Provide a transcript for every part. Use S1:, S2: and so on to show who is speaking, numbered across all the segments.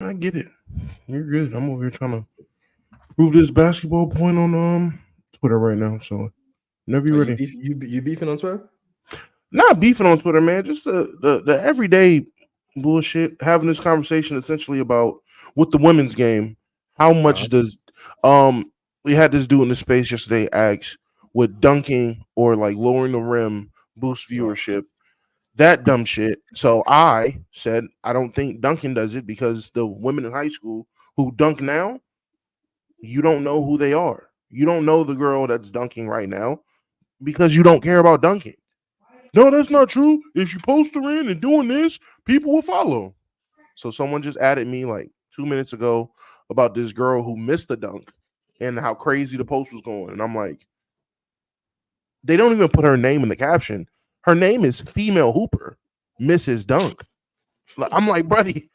S1: I get it. You're good. I'm over here trying to prove this basketball point on Twitter right now. So whenever
S2: Are
S1: you're
S2: you
S1: ready.
S2: you beefing on Twitter?
S1: Not beefing on Twitter, man. Just the everyday bullshit. Having this conversation essentially about with the women's game. How much does um we had this dude in the space yesterday ask would dunking or like lowering the rim boost viewership? That dumb shit. So I said I don't think dunking does it because the women in high school who dunk now, you don't know who they are. You don't know the girl that's dunking right now because you don't care about dunking. No, that's not true. If you post her in and doing this, people will follow. So someone just added me like 2 minutes ago about this girl who missed the dunk and how crazy the post was going. And I'm like, they don't even put her name in the caption. Her name is Female Hooper, Mrs. Dunk. I'm like, buddy,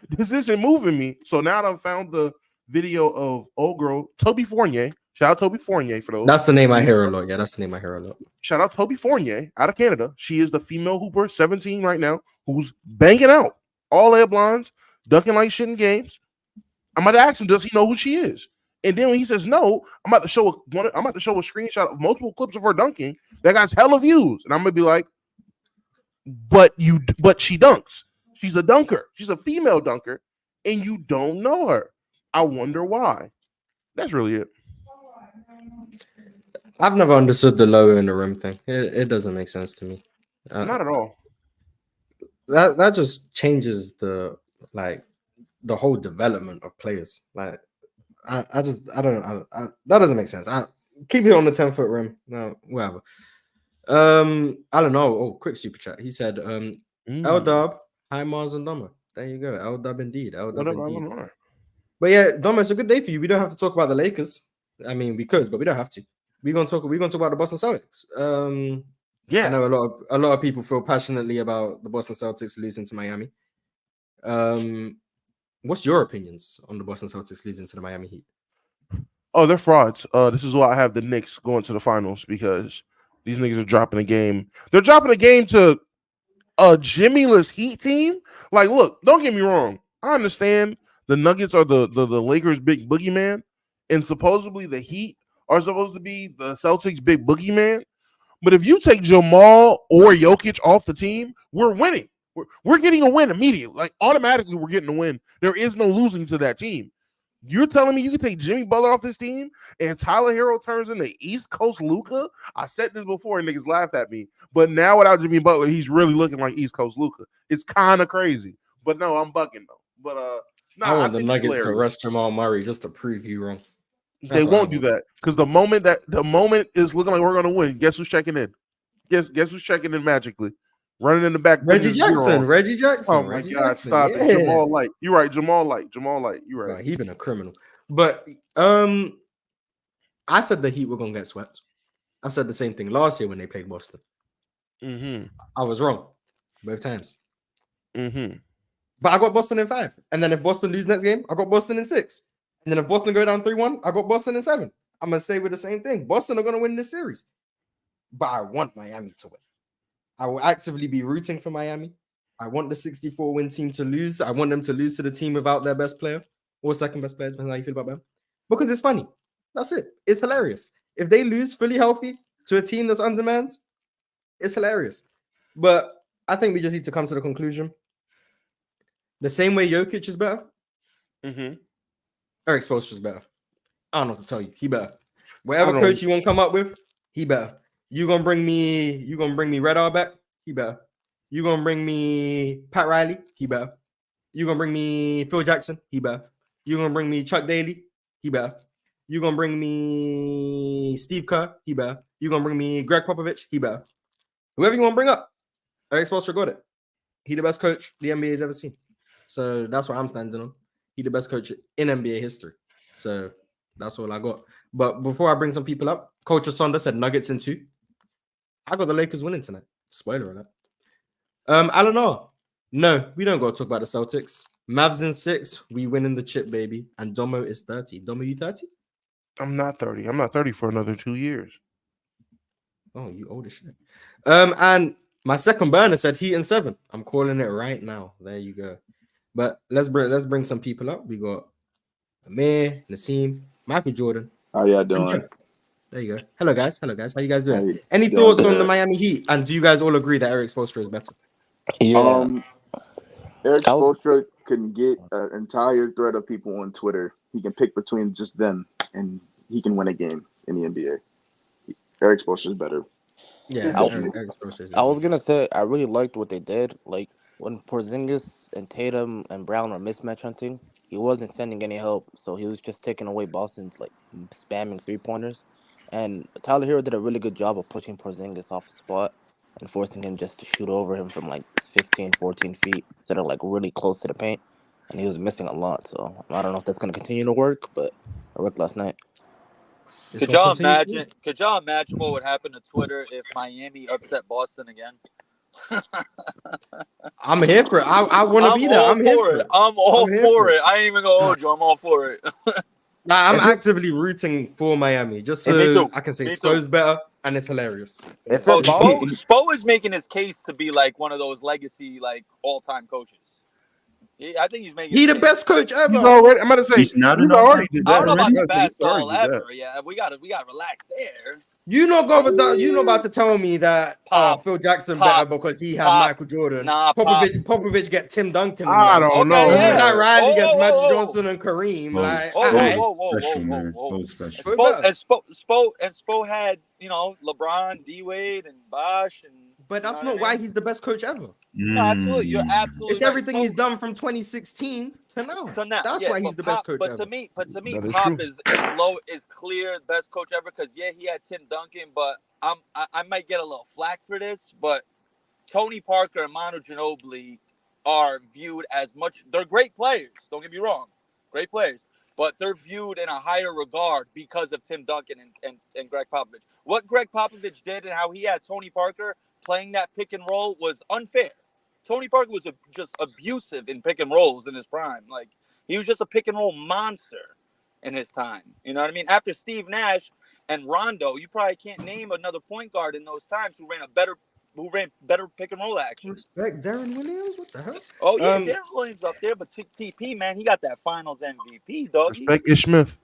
S1: this isn't moving me. So now that I've found the video of old girl Toby Fournier. Shout out Toby Fournier for those.
S2: That's the name I hear a lot. Yeah, that's the name I hear a lot.
S1: Shout out Toby Fournier out of Canada. She is the female hooper, 17 right now, who's banging out all air blinds, dunking like shit in games. I'm about to ask him, does he know who she is? And then when he says no, I'm about to show a screenshot of multiple clips of her dunking that got hella views, and I'm gonna be like, but she dunks. She's a dunker. She's a female dunker, and you don't know her. I wonder why. That's really it.
S2: I've never understood the lower in the rim thing. It doesn't make sense to me.
S1: Not at all.
S2: That just changes the whole development of players. Like I don't that doesn't make sense. I keep it on the 10-foot rim. No, whatever. I don't know. Oh, quick super chat. He said, L Dub, hi Mars and Dumber. There you go. L Dub indeed. L Dub indeed. But yeah, Dumber, it's a good day for you. We don't have to talk about the Lakers. I mean, we could, but we don't have to. We're gonna talk about the Boston Celtics.
S1: Yeah.
S2: I know a lot of people feel passionately about the Boston Celtics losing to Miami. What's your opinions on the Boston Celtics losing to the Miami Heat?
S1: Oh, they're frauds. This is why I have the Knicks going to the finals because these niggas are dropping a game. They're dropping a game to a Jimmy-less Heat team. Like, look, don't get me wrong. I understand the Nuggets are the Lakers' big boogeyman, and supposedly the Heat are supposed to be the Celtics' big boogeyman. But if you take Jamal or Jokic off the team, we're winning. We're getting a win immediately. Like, automatically, we're getting a win. There is no losing to that team. You're telling me you can take Jimmy Butler off this team and Tyler Hero turns into East Coast Luka? I said this before and niggas laughed at me. But now without Jimmy Butler, he's really looking like East Coast Luka. It's kind of crazy. But no, I'm bucking though. But
S2: I want the Nuggets to rest Jamal Murray just to prove you wrong.
S1: They won't do that because the moment is looking like we're gonna win, guess who's checking in? Guess who's checking in magically? Running in the back.
S2: Reggie Jackson.
S1: Oh my God! Stop it, Jamal Light. You're right, Jamal Light. You're right.
S2: He's been a criminal. But I said the Heat were gonna get swept. I said the same thing last year when they played Boston. I was wrong both times. But I got Boston in 5, and then if Boston lose next game, I got Boston in 6, and then if Boston go down 3-1, I got Boston in 7. I'm gonna stay with the same thing. Boston are gonna win this series, but I want Miami to win. I will actively be rooting for Miami. I want the 64-win team to lose. I want them to lose to the team without their best player or second best player, depending on how you feel about them. Because it's funny. That's it. It's hilarious. If they lose fully healthy to a team that's undermanned, it's hilarious. But I think we just need to come to the conclusion. The same way Jokic is better, Eric Spoelstra is better. I don't know what to tell you. He better. Whatever coach you want to come up with, he better. You gonna bring me Red R back? He better. You gonna bring me Pat Riley? He better. You gonna bring me Phil Jackson? He better. You gonna bring me Chuck Daly? He better. You gonna bring me Steve Kerr? He better. You gonna bring me Greg Popovich? He better. Whoever you want to bring up, Eric Spoelstra got it. He the best coach the NBA has ever seen. So that's what I'm standing on. He the best coach in NBA history. So that's all I got. But before I bring some people up, Coach Sonda said Nuggets in 2. I got the Lakers winning tonight. Spoiler alert. I don't know. No, we don't go talk about the Celtics. Mavs in 6. We win in the chip, baby. And Domo is 30. Domo, you 30?
S1: I'm not 30. I'm not 30 for another 2 years.
S2: Oh, you old as shit. And my second burner said Heat in 7. I'm calling it right now. There you go. But let's bring some people up. We got Amir, Nassim, Michael Jordan.
S3: How y'all doing?
S2: There you go. Hello guys. How you guys doing?
S3: Hey,
S2: Any
S3: doing
S2: thoughts on
S3: good.
S2: the Miami Heat? And do you guys all agree that Eric Spoelstra is better?
S4: Yeah.
S3: Eric
S4: I was-
S3: Spoelstra can get an entire thread of people on Twitter. He can pick between just them, and he can win a game in the NBA. Eric Spoelstra is better.
S2: Yeah,
S3: Definitely.
S2: Eric Spoelstra is
S4: I was gonna say I really liked what they did. Like when Porzingis and Tatum and Brown were mismatch hunting, he wasn't sending any help, so he was just taking away Boston's like spamming 3-pointers. And Tyler Hero did a really good job of pushing Porzingis off the spot and forcing him just to shoot over him from like 15, 14 feet instead of like really close to the paint. And he was missing a lot, so I don't know if that's gonna continue to work, but it worked last night.
S5: Could y'all imagine? Could y'all imagine what would happen to Twitter if Miami upset Boston again?
S2: I'm here for it. I want to be there. I'm here for it.
S5: I'm all for it. I ain't even gonna hold you. I'm all for it.
S2: Nah, I'm actively rooting for Miami just so I can say Spurs better, and it's hilarious.
S5: Spo is making his case to be like one of those legacy, like all-time coaches. I think he's making.
S2: He the best coach ever.
S1: He's already. I'm about to say
S6: he's not
S1: we've already did that.
S5: I don't know about
S1: already.
S5: the best
S1: He's already
S5: all
S1: did that.
S5: ever. Yeah, we gotta relax there.
S2: You not about to tell me that Phil Jackson better because he had Michael Jordan.
S5: Nah,
S2: Popovich get Tim Duncan.
S1: I don't know.
S2: Yeah. That Riley gets Magic Johnson and Kareem.
S5: Spo had LeBron, D Wade, and Bosh, and
S2: but that's not why he's the best coach ever.
S5: No, absolutely, you're absolutely.
S2: It's everything he's done from 2016 to now. That's why he's the best coach ever.
S5: To me, Pop is clear best coach ever because he had Tim Duncan, but I might get a little flack for this, but Tony Parker and Manu Ginobili are viewed as much. They're great players. Don't get me wrong, great players, but they're viewed in a higher regard because of Tim Duncan and Greg Popovich. What Greg Popovich did and how he had Tony Parker playing that pick and roll was unfair. Tony Parker was just abusive in pick and rolls in his prime. Like, he was just a pick and roll monster in his time. You know what I mean? After Steve Nash and Rondo, you probably can't name another point guard in those times who ran better pick and roll action.
S2: Respect Darren Williams? What the hell?
S5: Oh, yeah, Darren Williams up there, but TP, man, he got that finals MVP, dog.
S1: Respect Ish Smith.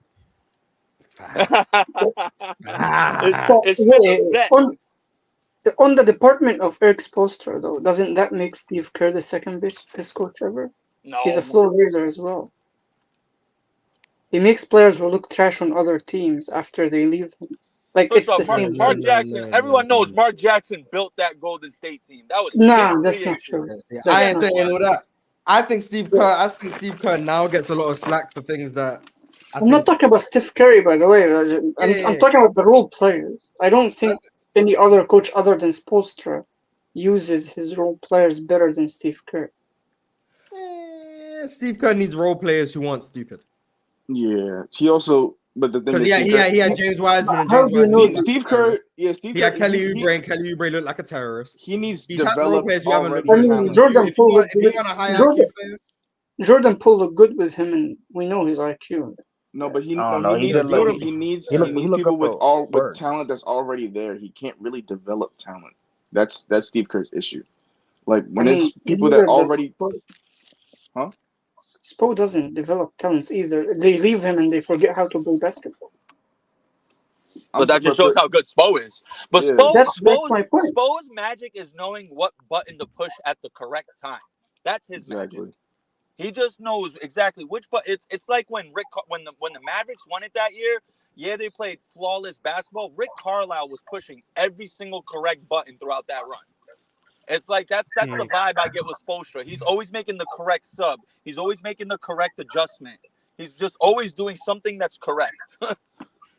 S7: On the department of Eric Spoelstra, though, doesn't that make Steve Kerr the second best coach ever?
S5: No.
S7: He's a floor raiser as well. He makes players who look trash on other teams after they leave him. Like,
S5: First
S7: it's
S5: off,
S7: the same.
S5: Mark Jackson, everyone knows Mark Jackson built that Golden State team. That was
S7: that's not true.
S2: I ain't saying all that. I think Steve Kerr now gets a lot of slack for things that
S7: I'm not talking about Steve Curry, by the way. I'm talking about the role players. I don't think any other coach other than Spoelstra uses his role players better than Steve Kerr.
S2: Steve Kerr needs role players who aren't stupid.
S3: Yeah, he also. But the thing
S2: is, he had James Wiseman and James Wiseman.
S3: Steve Kerr,
S2: he had Kelly Oubre, and Kelly Oubre looked like a terrorist.
S3: He's
S2: had role players who haven't looked
S7: Jordan Poole.
S2: Jordan
S7: Poole looked good with him, and we know his IQ.
S3: No, but he needs people with talent that's already there. He can't really develop talent. That's Steve Kerr's issue. Like when it's people that already,
S7: Spo doesn't develop talents either. They leave him and they forget how to play basketball.
S5: But that just shows how good Spo is. But
S7: that's my point.
S5: Spo's magic is knowing what button to push at the correct time. That's his magic. He just knows exactly which button. It's like when the Mavericks won it that year. Yeah, they played flawless basketball. Rick Carlisle was pushing every single correct button throughout that run. It's like that's the vibe I get with Spoelstra. He's always making the correct sub. He's always making the correct adjustment. He's just always doing something that's correct.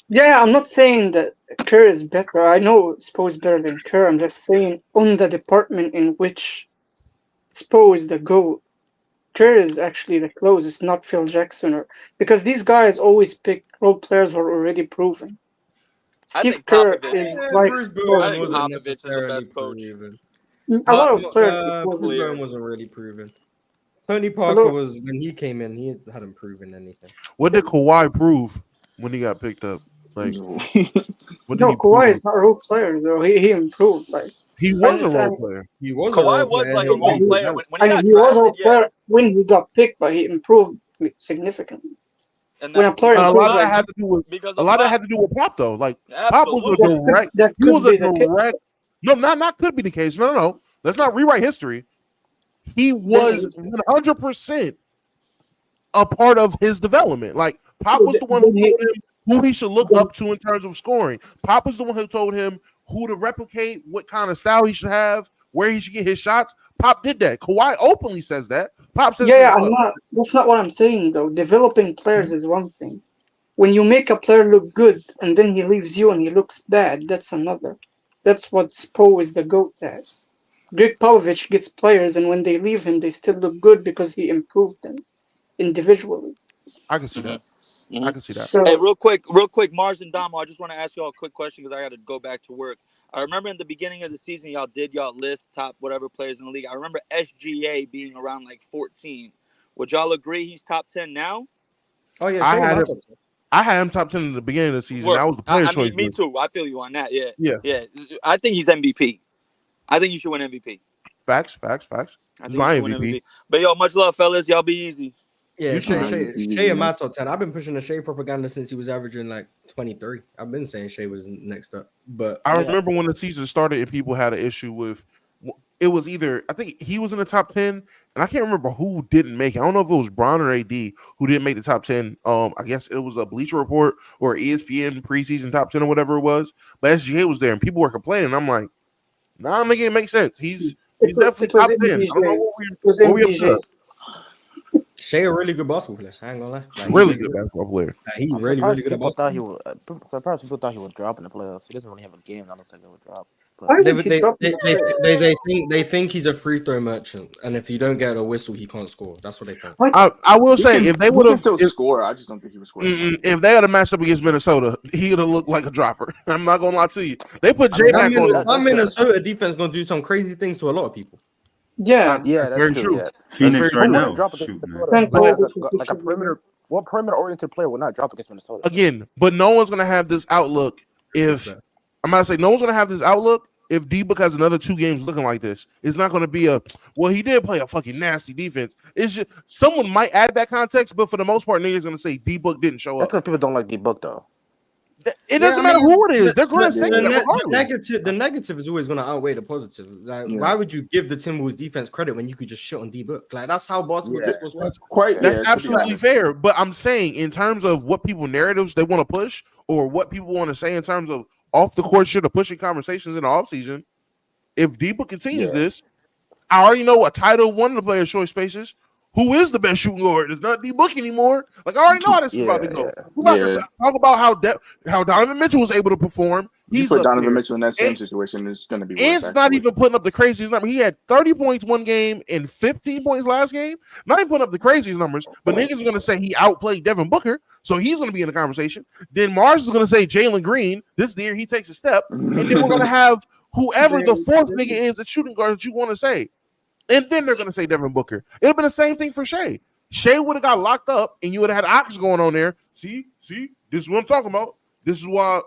S7: Yeah, I'm not saying that Kerr is better. I know Spo is better than Kerr. I'm just saying on the department in which Spo is the GOAT, Kerr is actually the closest, not Phil Jackson. Because these guys always pick role players who are already proven. Steve Kerr is like
S5: Popovich is the best coach.
S7: A lot of players.
S2: Bruce wasn't really proven. Tony Parker was, when he came in, he hadn't proven anything.
S1: What did Kawhi prove when he got picked up? Like,
S7: Kawhi is not a role player though. He improved. Like
S1: He was a role player.
S2: He was
S5: Kawhi was like a role player when he got
S7: he was a role
S5: drafted.
S7: player when he got picked, but he improved significantly.
S5: And
S7: when a player
S1: a lot of that
S7: like,
S1: had to do with had to do with Pop though. Like Pop was a direct.
S7: That
S1: he was a
S7: direct.
S1: No, not could be the case. No. Let's not rewrite history. He was 100% a part of his development. Like Pop was the one who told him who he should look up to in terms of scoring. Pop was the one who told him who to replicate, what kind of style he should have, where he should get his shots. Pop did that. Kawhi openly says that. Pop says,
S7: that's not what I'm saying though. Developing players is one thing. When you make a player look good and then he leaves you and he looks bad, that's another. That's what Spo is the GOAT at. Greg Popovich gets players, and when they leave him, they still look good because he improved them individually.
S1: I can see that. I can see that.
S7: So,
S5: hey, real quick, Mars and Damo, I just want to ask y'all a quick question because I got to go back to work. I remember in the beginning of the season, y'all list top whatever players in the league. I remember SGA being around like 14. Would y'all agree he's top 10 now?
S2: Oh yeah,
S1: I had him top 10 in the beginning of the season. That was the player choice.
S5: Me too. I feel you on that.
S1: Yeah.
S5: I think he's MVP. I think you should win MVP.
S1: Facts.
S5: I think
S1: my
S5: you should win MVP. But yo, much love, fellas. Y'all be easy.
S2: Yeah, Shea in my top 10. I've been pushing the Shea propaganda since he was averaging like 23. I've been saying Shea was next up. But
S1: I remember when the season started and people had an issue with it was either I think he was in the top 10 and I can't remember who didn't make it. I don't know if it was Bron or AD who didn't make the top 10. I guess it was a Bleacher Report or ESPN preseason top 10 or whatever it was. But SGA was there and people were complaining. I'm like, nah, nigga, it makes sense. He's definitely top 10. I don't know what we upset.
S2: Shea a really good basketball player. I ain't gonna lie.
S1: Like, really good basketball player.
S2: He's really good.
S4: People thought he would. Surprised people thought he would drop in the playoffs. He doesn't really have a game that looks like he would drop.
S2: They think he's a free throw merchant, and if you don't get a whistle, he can't score. That's what they think.
S1: I will say if they would have
S3: still score, I just don't think he would score.
S1: If they had a matchup against Minnesota, he would have looked like a dropper. I'm not gonna lie to you. They put J back on.
S2: That Minnesota defense gonna do some crazy things to a lot of people.
S7: Yeah,
S4: that's
S1: very true.
S4: Yeah.
S6: Phoenix right now.
S4: Like a perimeter oriented player will not drop against Minnesota
S1: again. But no one's gonna have this outlook if I'm gonna say no one's gonna have this outlook if D-Book has another 2 games looking like this. It's not gonna be he did play a fucking nasty defense. It's just someone might add that context, but for the most part, niggas gonna say D-Book didn't show up.
S4: That's because people don't like D-Book though.
S1: It doesn't matter who it is. They're going to say
S2: the negative is always going to outweigh the positive. Like, why would you give the Timberwolves defense credit when you could just shit on D-Book? Like, that's how basketball is supposed to work.
S1: That's absolutely fair. But I'm saying in terms of what people narratives they want to push or what people want to say in terms of off the court shit or pushing conversations in the offseason, if D-Book continues this, I already know a title of one of the players' choice spaces. Who is the best shooting guard? It's not D-Book anymore. Like, I already know how this is about to go. We're about to talk about how Donovan Mitchell was able to perform.
S3: He's put Donovan Mitchell in that same situation. It's going to be worse.
S1: It's not even putting up the craziest number. He had 30 points one game and 15 points last game. Not even putting up the craziest numbers, but niggas are going to say he outplayed Devin Booker, so he's going to be in the conversation. Then Mars is going to say Jalen Green. This is the year he takes a step. And then we're going to have whoever the fourth nigga is at shooting guard that you want to say. And then they're going to say Devin Booker. It would have been the same thing for Shea. Shea would have got locked up, and you would have had Ox going on there. See, this is what I'm talking about. This is why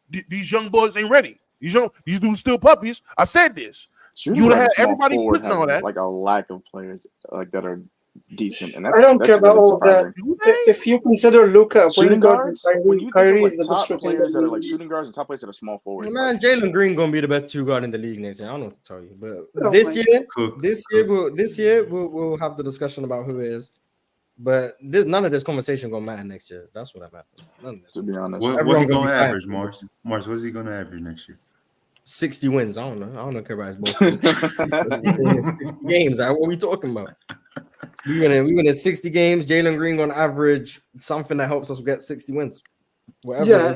S1: these young boys ain't ready. These dudes still puppies. I said this. You would have had everybody putting all that.
S3: Like a lack of players like that are decent. And
S7: I don't care about all of that. If you consider Luka,
S3: shooting guards, when you
S7: Kyrie
S3: think
S7: is
S3: of,
S7: the
S3: top
S7: best
S3: players that are like shooting guards and top players that are small forwards.
S2: Man, Jalen Green gonna be the best 2 guard in the league next year. I don't know what to tell you, but this year we'll have the discussion about who it is. But none of this conversation gonna matter next year. That's what I matter.
S3: To be honest,
S6: what he gonna average, Mars? Mars, what's he gonna average next year?
S2: 60 wins. I don't care about his Boston. 60 games. What are we talking about? We win 60 games. Jalen Green gonna average something that helps us get 60 wins.
S7: Whatever. Yeah,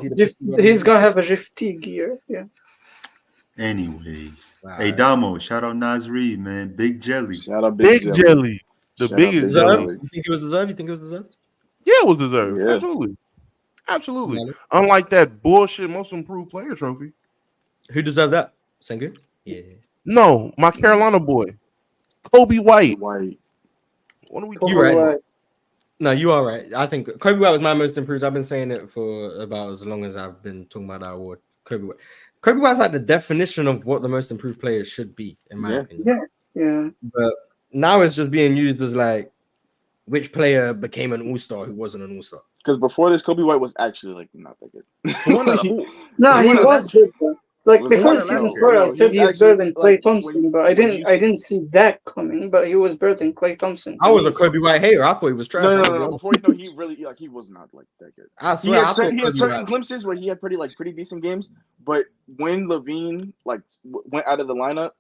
S7: he's gonna have a GFT gear. Yeah.
S6: Anyways, hey Damo, shout out Nas Reed, man. Big Jelly.
S3: Shout out
S1: Big Jelly. The biggest jelly.
S2: You think it was deserved?
S1: Yeah, it was deserved. Yeah. Absolutely. Yeah. Unlike that bullshit most improved player trophy.
S2: Who deserved that? Sengun? Yeah.
S1: No, my Carolina boy, Kobe White. What are we doing?
S2: You're right. No, you are right. I think Kobe White was my most improved. I've been saying it for about as long as I've been talking about that award. Kobe White. Kobe White's like the definition of what the most improved players should be, in my opinion.
S7: Yeah.
S2: But now it's just being used as like which player became an all-star who wasn't an all-star.
S3: Because before this, Kobe White was actually like not that good.
S7: He was good. Like before the season started, I said he was better than Klay Thompson, but I didn't see that coming. But he was better than Klay Thompson.
S2: I was a Kobe White hater. I thought he was trash.
S3: No. Before, he really he was not like that good.
S2: I swear,
S3: he had certain glimpses where he had pretty decent games. But when LaVine went out of the lineup,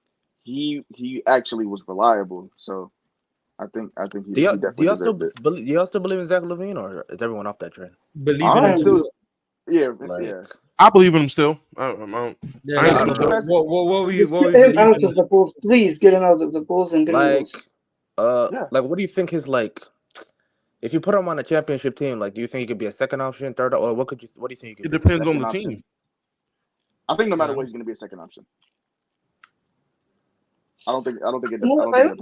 S3: he actually was reliable. So I think he.
S4: Do y'all still believe in Zach LaVine, or is everyone off that train?
S2: Believe in him
S3: still. Yeah.
S1: I believe in him still.
S2: What were you?
S7: Get him out of the Bulls, please. Get him out of the Bulls and
S4: like what do you think his like? If you put him on a championship team, like, do you think he could be a second option, third, or what do you think? He could
S1: It depends on the team.
S3: I think no matter what, he's going to be a second option. I don't think it.
S7: I don't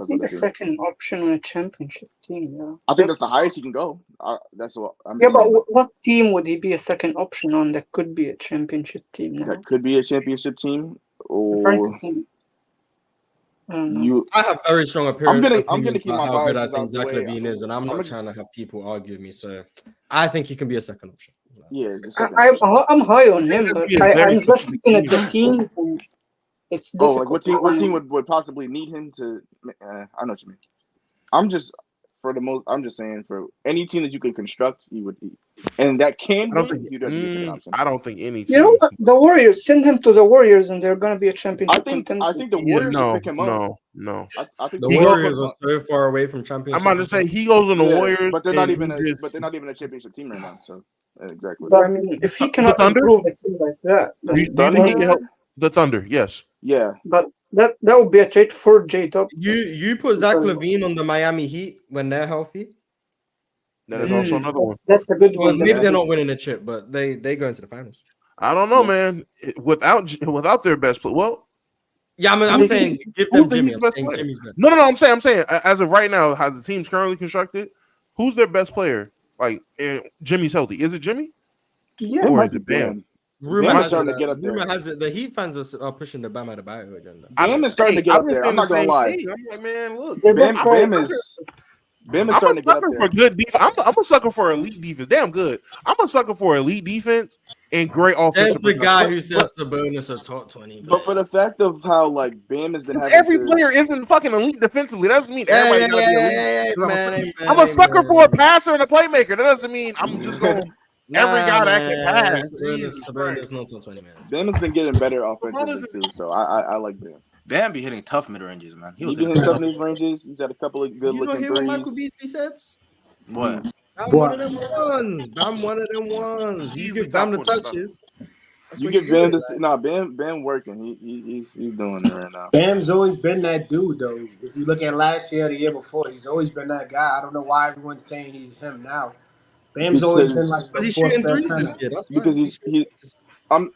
S7: think a second option on a championship team. Yeah.
S3: I think that's the highest he can go. That's what I'm.
S7: Yeah, but what team would he be a second option on that could be a championship team? Now?
S3: That could be a championship team. Or
S2: I have very strong opinions.
S3: I'm gonna keep my
S2: how good I
S3: biases
S2: think
S3: out the
S2: Zach
S3: way.
S2: LaVine is, and I'm not trying to have people argue with me. So I think he can be a second option.
S3: Yeah,
S7: I'm high on him, but I'm just looking at the team. It's difficult.
S3: Like what team would possibly need him to? I know what you mean. I'm just saying for any team that you could construct, he would be, and that can.
S1: I don't think any team.
S7: You know what? The Warriors, send him to the Warriors, and they're going to be a championship contender.
S3: I think the Warriors should pick him up.
S1: No.
S3: I think
S2: the Warriors are so far away from championship.
S1: I'm about to say he goes on the Warriors,
S3: but they're not even a championship team right now. So exactly.
S7: But I mean, if he cannot improve a team like that,
S1: do you think he can help the Thunder? Yes.
S3: Yeah,
S7: but that would be a trade for J-Dub.
S2: You put Zach LaVine on the Miami Heat when they're healthy.
S1: That is also another one.
S7: That's a good one.
S2: Maybe they're not winning a chip, but they go into the finals.
S1: I don't know, man. Without their best player, well,
S2: yeah, I'm saying give them Jimmy. I'm saying Jimmy's better.
S1: No. I'm saying as of right now, how the team's currently constructed, who's their best player? Like Jimmy's healthy. Is it Jimmy?
S7: Yeah,
S1: or is it Bam?
S3: Rumor has starting to get up there.
S2: Rumor has it the Heat fans are pushing the Bam Adebayo agenda.
S3: Bam is starting to get up there. I'm not gonna lie.
S1: I'm like, man, look,
S3: Bam is starting to get up there.
S1: For good defense. I'm a sucker for elite defense. Damn good. I'm a sucker for elite defense and great offense.
S2: That's the guy who says Sabonis a top 20.
S3: But for the fact of how like Bam has been having
S1: every player isn't fucking elite defensively. That doesn't mean everybody's gotta be elite. I'm a sucker for a passer and a playmaker. That doesn't mean I'm just going. Every guy that can pass.
S2: Sabonis not top 20 man.
S3: Bam has been getting better offensively too, so I like Bam.
S4: Bam be hitting tough mid ranges, man.
S3: He hitting tough mid ranges. He's had a couple of good looking threes. You know what
S2: Michael Beasley said?
S4: What?
S2: I'm one of them ones. You give Bam the touches.
S3: You give Bam Bam working. He's doing it right now.
S8: Bam's always been that dude, though. If you look at last year, the year before, he's always been that guy. I don't know why everyone's saying he's him now. Bam's always been like the fourth best
S2: this year. That's
S3: because he's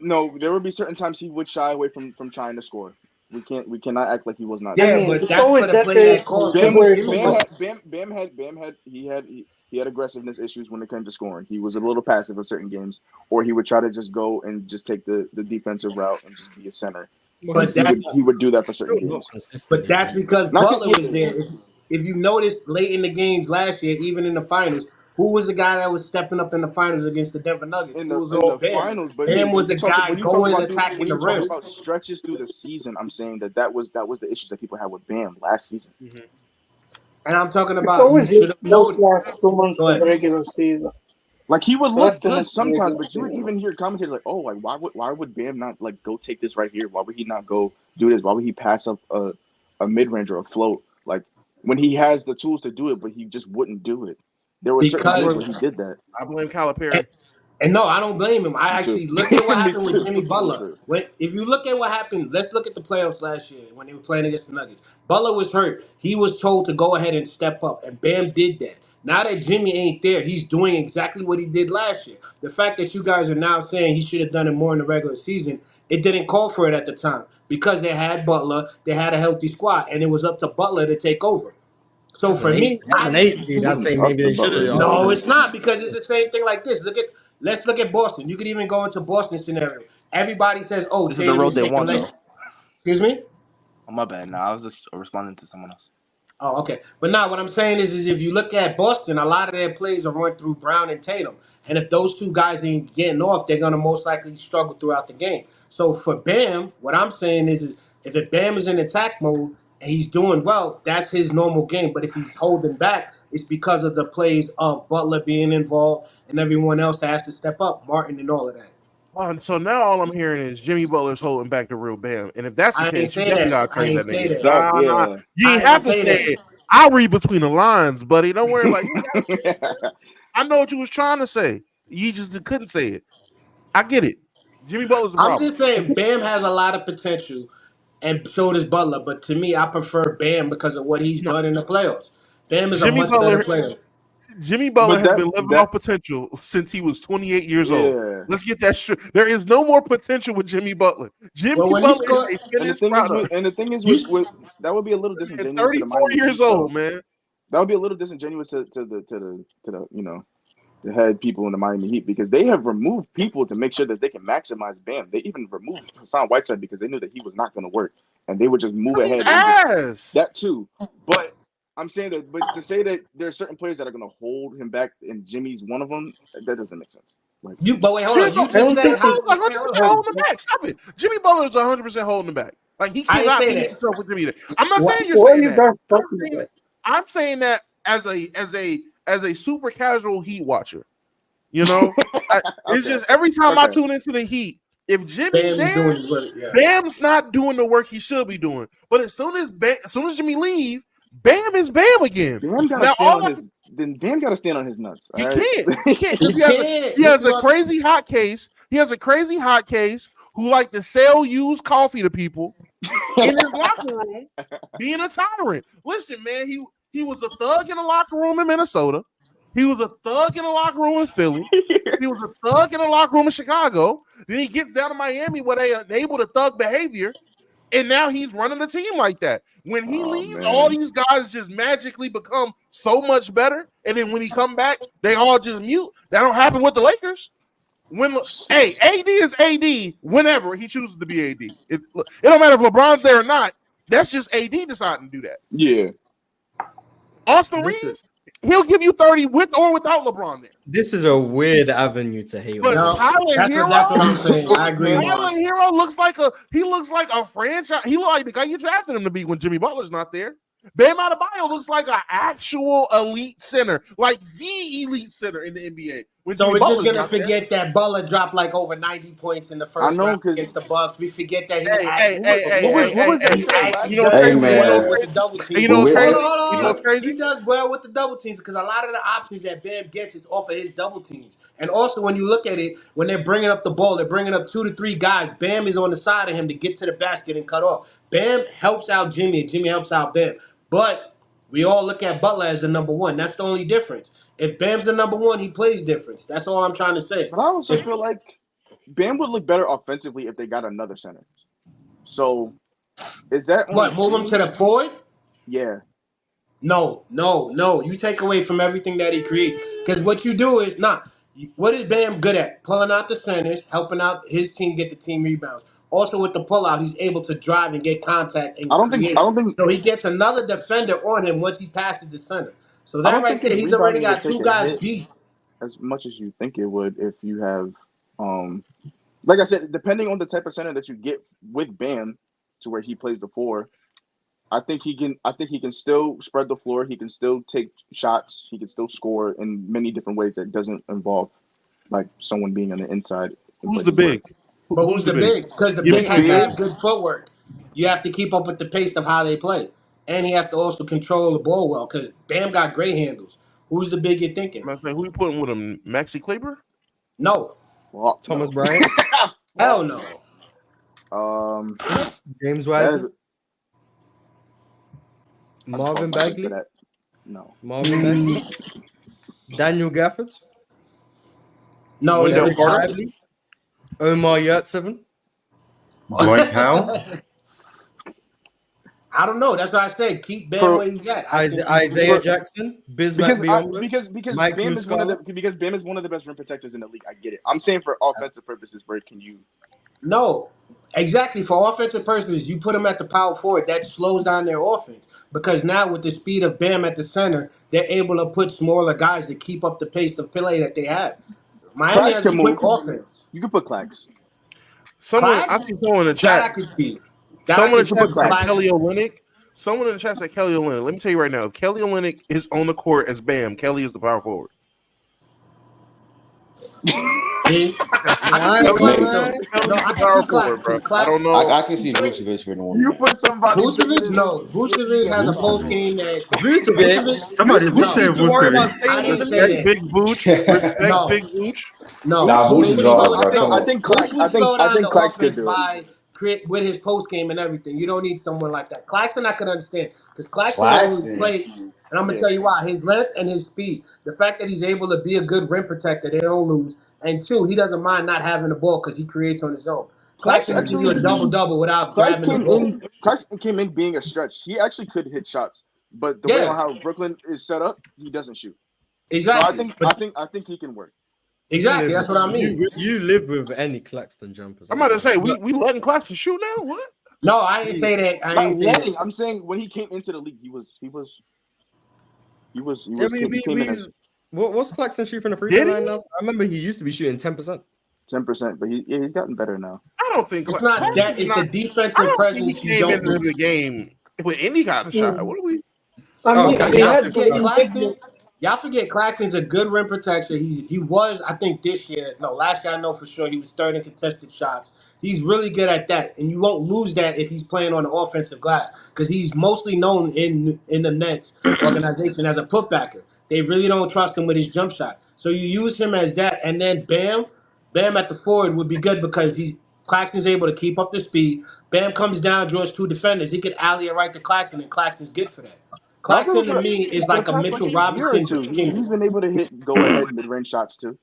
S3: no. There would be certain times he would shy away from trying to score. We cannot act like he was not.
S8: Yeah, but that's what the play that calls.
S3: Bam had aggressiveness issues when it came to scoring. He was a little passive in certain games, or he would try to just go and just take the defensive route and just be a center.
S8: But
S3: he would do that for certain games.
S8: But that's because Butler was there. If you noticed late in the games last year, even in the finals, who was the guy that was stepping up in the finals against the Denver Nuggets?
S3: It was all Bam.
S8: Finals, but Bam was the guy going attacking the rim.
S3: About stretches through the season, I'm saying that was the issues that people had with Bam last season.
S8: Mm-hmm. And I'm talking about
S7: always those last 2 months of the regular season.
S3: Like he would look good sometimes, but you would even hear commentators like, "Oh, like why would Bam not like go take this right here? Why would he not go do this? Why would he pass up a mid range or a float? Like when he has the tools to do it, but he just wouldn't do it." There were certain times when he did that.
S1: I blame Calipari.
S8: And no, I don't blame him. I actually look at what happened with Jimmy Butler. If you look at what happened, let's look at the playoffs last year when they were playing against the Nuggets. Butler was hurt. He was told to go ahead and step up, and Bam did that. Now that Jimmy ain't there, he's doing exactly what he did last year. The fact that you guys are now saying he should have done it more in the regular season, it didn't call for it at the time because they had Butler, they had a healthy squad, and it was up to Butler to take over. So for me,
S2: I'd say maybe they should have.
S8: No, it's not because it's the same thing like this. Let's look at Boston. You could even go into Boston scenario. Everybody says, "Oh,
S4: This is the
S8: Tatum
S4: road
S8: is
S4: they
S8: taking
S4: want,
S8: less."
S4: though.
S8: Excuse me.
S4: Oh, my bad. Nah, I was just responding to someone else.
S8: Oh, okay. But now what I'm saying is if you look at Boston, a lot of their plays are run through Brown and Tatum. And if those two guys ain't getting off, they're gonna most likely struggle throughout the game. So for Bam, what I'm saying is if Bam is in attack mode and he's doing well, that's his normal game. But if he's holding back, it's because of the plays of Butler being involved and everyone else that has to step up, Martin and all of that.
S1: So now all I'm hearing is Jimmy Butler's holding back the real Bam. And if that's the
S8: I ain't
S1: case, you
S8: say
S1: definitely
S8: that.
S1: gotta
S8: I
S1: trade
S8: ain't
S1: that
S8: say
S1: nigga.
S8: that.
S1: Nah.
S3: Yeah.
S1: You ain't
S8: I
S1: have
S8: ain't
S1: to
S8: say
S1: say
S8: that.
S1: it. I'll read between the lines, buddy. Don't worry about it. I know what you was trying to say. You just couldn't say it. I get it. Jimmy Butler's the
S8: I'm
S1: problem.
S8: just saying Bam has a lot of potential, and so does Butler. But to me, I prefer Bam because of what he's
S1: No,
S8: done in the playoffs. Bam is a
S1: Jimmy
S8: much better
S1: Butler.
S8: player.
S1: Jimmy Butler
S3: But
S1: has been living
S3: that
S1: off potential since he was 28 years old.
S3: yeah.
S1: Let's get that straight. There is no more potential with Jimmy Butler.
S8: Well,
S1: Jimmy
S8: when he
S1: Butler is
S8: scored,
S1: a finished product.
S3: The thing is
S8: you
S3: with that would be a little
S1: At
S3: disingenuous to the
S1: 34
S3: Miami
S1: years
S3: Heat though.
S1: old, man.
S3: That would be a little disingenuous to the the head people in the Miami Heat because they have removed people to make sure that they can maximize Bam. They even removed Hassan Whiteside because they knew that he was not going to work, and they would just move
S1: Because he's
S3: ahead and
S1: ass.
S3: that too. But I'm saying that, but to say that there are certain players that are going to hold him back, and Jimmy's one of them, that doesn't make sense. Like,
S8: but wait, hold
S1: Jimmy
S8: on. You
S7: I
S8: just
S7: don't
S1: Butler's
S8: said
S7: think
S8: how?
S7: he's.
S1: 100%
S8: Wait, hold
S1: holding him
S8: on.
S1: back. Stop it. Jimmy Butler is 100% holding him back. Like he
S8: I ain't
S1: cannot
S8: say
S1: be
S8: that.
S1: himself with Jimmy. I'm not
S8: What?
S1: saying you're
S7: What are
S1: saying
S7: you
S1: that.
S7: guys
S1: I'm
S7: talking
S1: saying
S7: about?
S1: that. I'm saying that as a super casual Heat watcher. You know, it's
S3: okay,
S1: just every time I
S3: okay.
S1: tune into the Heat, if Jimmy's
S8: Bam is
S1: there,
S8: doing his work. Yeah.
S1: Bam's not doing the work he should be doing. But as soon as Jimmy leaves, Bam is Bam again.
S3: Bam got to
S1: Now
S3: stand on his. Then Bam got to stand on his nuts. All
S1: he
S3: right.
S1: can't because
S8: He can't.
S1: he
S8: This
S1: has
S8: is
S1: a
S8: what.
S1: crazy hot case. He has a crazy hot case who like to sell used coffee to people in his locker room, being a tyrant. Listen, man, he was a thug in the locker room in Minnesota. He was a thug in the locker room in Philly. He was a thug in the locker room in Chicago. Then he gets down to Miami where they enable the thug behavior. And now he's running the team like that. When he
S3: Oh
S1: leaves, all
S3: man.
S1: these guys just magically become so much better. And then when he come back, they all just mute. That don't happen with the Lakers. Hey, AD is AD whenever he chooses to be AD. It don't matter if LeBron's there or not. That's just AD deciding to do that.
S3: Yeah.
S1: Austin Reeves, he'll give you 30 with or without LeBron there.
S2: This is a weird avenue to hate
S1: But
S2: on.
S8: No,
S1: Tyler
S8: that's
S1: Hero,
S8: what I'm saying. I agree,
S3: Man,
S8: Mark.
S1: Tyler Hero looks like a franchise. He looks like the guy you drafted him to be when Jimmy Butler's not there. Bam Adebayo looks like an actual elite center, like the elite center in the NBA. When
S8: So
S1: Jimmy
S8: we're just
S1: Butler's
S8: gonna
S1: not there.
S8: forget that Butler dropped like over 90 points in the
S3: I
S8: first
S3: know
S8: round
S3: because
S8: against the Bucks. We forget that he
S1: Hey,
S3: what was that
S8: he
S3: stat last
S8: actually
S1: you know what's
S8: does
S3: year?
S9: Hey
S1: crazy? You know
S8: well
S1: what's
S9: man,
S8: with the
S1: crazy?
S8: double
S1: And you
S8: teams.
S1: know what's
S9: with,
S1: crazy?
S8: Hold
S1: You know
S8: on.
S1: what's crazy?
S8: He does well with the double teams because a lot of the options that Bam gets is off of his double teams. And also, when you look at it, when they're bringing up the ball, they're bringing up 2 to 3 guys. Bam is on the side of him to get to the basket and cut off. Bam helps out Jimmy, and Jimmy helps out Bam. But we all look at Butler as the number one. That's the only difference. If Bam's the number one, he plays difference. That's all I'm trying to say.
S3: But I also
S8: If
S3: feel like Bam would look better offensively if they got another center. So is that only
S8: what, move him to
S3: fitting?
S8: the forward?
S3: Yeah.
S8: No. You take away from everything that he creates. Because what you do is not. What is Bam good at? Pulling out the centers, helping out his team get the team rebounds. Also with the pullout, he's able to drive and get contact and
S3: I
S8: create.
S3: don't think
S8: So he gets another defender on him once he passes the center. So
S3: I
S8: that
S3: don't
S8: right
S3: think
S8: there,
S3: his
S8: he's already
S3: rebounding would
S8: got
S3: take
S8: 2
S3: a
S8: guys
S3: hit
S8: beat.
S3: as much as you think it would if you have like I said, depending on the type of center that you get with Bam to where he plays the 4, I think he can still spread the floor, he can still take shots, he can still score in many different ways that doesn't involve like someone being on the inside in
S1: Who's the
S3: places where
S1: big?
S8: But
S1: Who's
S8: who's
S1: the
S8: the
S1: big?
S8: big? Because the
S1: Give
S8: big
S1: it to
S8: has
S1: me
S8: to
S3: big
S1: fast.
S8: have good footwork. You have to keep up with the pace of how they play. And he has to also control the ball well because Bam got great handles. Who's the big you're thinking?
S1: I'm saying, who you putting with him? Maxi Kleber?
S8: No.
S3: well,
S2: Thomas
S3: no.
S2: Bryant,
S8: Hell
S3: Well,
S8: no.
S2: James
S3: that is
S2: Wiseman,
S3: I just
S2: Marvin
S3: lost my hate for
S2: Bagley,
S3: that. No.
S2: Marvin Bagley, Daniel Gafford,
S8: No, it's
S1: Wendell
S2: Eric
S1: Carter?
S8: ridiculous.
S2: Lively, Omar Yurtseven.
S6: Dwight Powell.
S8: I don't know. That's why I said keep Bam
S3: For
S8: where he's at. I think he's
S2: Isaiah
S3: for
S2: Jackson, Bismack Biyombo,
S3: because
S2: Mike
S3: Bam is one of
S2: Muscala.
S3: the because Bam is one of the best rim protectors in the league. I get it. I'm saying for offensive purposes, where can you
S8: No, exactly. For offensive purposes, you put them at the power forward. That slows down their offense because now with the speed of Bam at the center, they're able to put smaller guys to keep up the pace of play that they have. Miami
S3: Clax
S8: has a
S3: can
S8: quick
S3: move.
S8: offense.
S3: You can put Clax.
S1: I
S8: Clax,
S1: see someone in the
S8: that
S1: chat.
S8: I can see. That I
S1: Someone in
S8: can
S1: the
S3: You can
S8: see.
S1: chat
S3: put
S1: said
S3: Clax.
S8: Clax,
S1: Kelly Olynyk. Someone in the chat said Kelly Olynyk. Let me tell you right now, if Kelly Olynyk is on the court as Bam, Kelly is the power forward.
S8: see?
S2: I ain't gonna lie.
S8: No,
S1: Kelly's
S8: I
S1: the
S8: can
S1: power
S8: see Clax
S1: forward, bro.
S8: because
S1: I
S8: Clax.
S1: don't know.
S9: I can see Vucevic for the one.
S3: You put somebody bigger
S8: Vucevic,
S3: than him.
S8: no. Vucevic has a post
S9: Vucevic.
S8: game that
S2: Vucevic.
S8: Vucevic.
S6: Somebody who
S2: Vucevic
S8: No,
S6: said
S2: needs to worry about
S6: Vucevic?
S8: I
S2: staying in
S8: didn't
S2: the
S8: say
S1: Respect
S2: league.
S8: that.
S1: Big Booch. Respect
S8: No,
S1: Big Booch.
S8: no.
S9: Nah,
S3: Vooch
S9: Vuce
S8: Vuce
S9: is
S8: would
S3: maybe.
S9: off,
S8: slow.
S9: bro. Come
S3: I
S9: on.
S3: think
S8: Vuce
S3: Clax.
S8: would slow
S3: I
S8: down
S3: think
S8: the
S3: Clax could
S8: offense
S3: do it.
S8: by with his post game and everything. You don't need someone like that. Claxton, I could understand because Claxton not only
S9: Claxton.
S8: play, and I'm gonna
S3: Yeah.
S8: tell you why. His length and his speed, the fact that he's able to be a good rim protector, they don't lose. And two, he doesn't mind not having the ball because he creates on his own.
S3: Clax
S8: Claxton can give you a
S3: actually.
S8: double double without
S3: Clax
S8: grabbing the
S3: came
S8: ball.
S3: in. Clax came in being a stretch. He actually could hit shots, but the way on
S8: Yeah,
S3: how Brooklyn is set up, he doesn't shoot. So I
S8: exactly.
S3: think
S8: But
S3: I think I think he can work.
S2: You live
S8: exactly, that's what I mean.
S2: you live with any Claxton jumpers.
S1: I'm
S2: I ain't
S1: about to
S2: gonna
S1: say
S2: lie.
S1: we letting Claxton shoot now. What?
S8: No, I didn't say that. I
S3: Not
S8: ain't say that.
S3: letting. I'm saying when he came into the league,
S2: Yeah,
S3: he came in as
S2: what's Claxton shooting from the free throw
S1: Did he?
S2: line now? I remember he used to be shooting 10%.
S3: 10%, but he's gotten better now.
S1: I don't think
S8: It's not that.
S1: Claxton's
S8: It's the
S1: not. I
S8: defensive
S1: don't think he
S8: presence you
S1: came
S8: don't
S1: into the
S8: lose.
S1: game with any kind of shot. What are we?
S7: I
S2: Oh,
S7: mean,
S2: okay,
S8: Okay,
S7: he
S2: yeah,
S8: y'all
S7: had
S8: forget
S7: played big
S8: Claxton. Y'all forget Claxton's a good rim protector. He was, I think, this year. No, last year I know for sure he was third in contested shots. He's really good at that, and you won't lose that if he's playing on the offensive glass because he's mostly known in the Nets organization as a putbacker. They really don't trust him with his jump shot, so you use him as that, and then Bam at the forward would be good because Claxton's able to keep up the speed. Bam comes down, draws two defenders. He could alley it right to Claxton, and Claxton's good for that.
S3: But I feel
S8: Claxton to me is
S3: for the
S8: like a
S3: past like
S8: Mitchell
S3: year or
S8: Robinson
S3: two,
S8: Jr.
S3: he's been able to hit go ahead mid range shots too.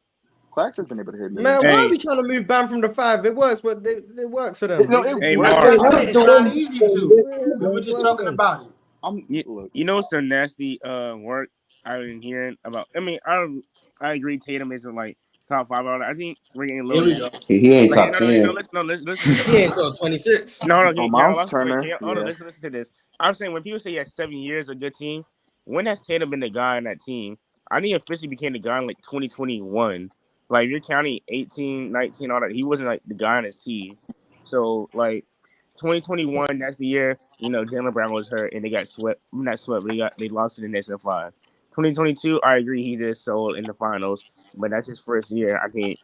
S3: Clax has been able to hit mid range
S2: Man,
S3: shots.
S2: why are
S10: Hey,
S2: we trying to move Bam from the five? It works, but it works for them.
S3: No, it
S10: hey,
S8: That's
S3: works.
S8: what
S10: Mark.
S8: I
S7: They
S8: said.
S7: have the
S8: It's not
S7: win.
S8: easy to. We were
S2: It
S8: just
S2: works for
S8: talking
S2: them.
S8: about it.
S3: Look.
S10: You know some nasty work I've been hearing about. I mean, I agree Tatum isn't like top five. I think we're getting a
S8: Here
S10: little
S8: we
S10: nasty.
S8: go.
S9: He ain't
S10: Like
S9: top
S10: no,
S9: 10.
S10: listen, no, listen to
S2: He
S10: this.
S2: ain't till 26.
S10: No,
S3: Oh,
S10: can I
S3: Miles
S10: last? Wait,
S3: Turner,
S10: hold on,
S3: yeah.
S10: listen to this. I'm saying when people say he has 7 years a good team, when has Tatum been the guy on that team? I think he officially became the guy in like 2021. Like if you're counting 18, 19, all that, he wasn't like the guy on his team. So like 2021, that's the year, Jalen Brown was hurt and they got swept. Not swept, but they lost to the Nets in 5. 2022, I agree he did so in the finals, but that's his first year. I think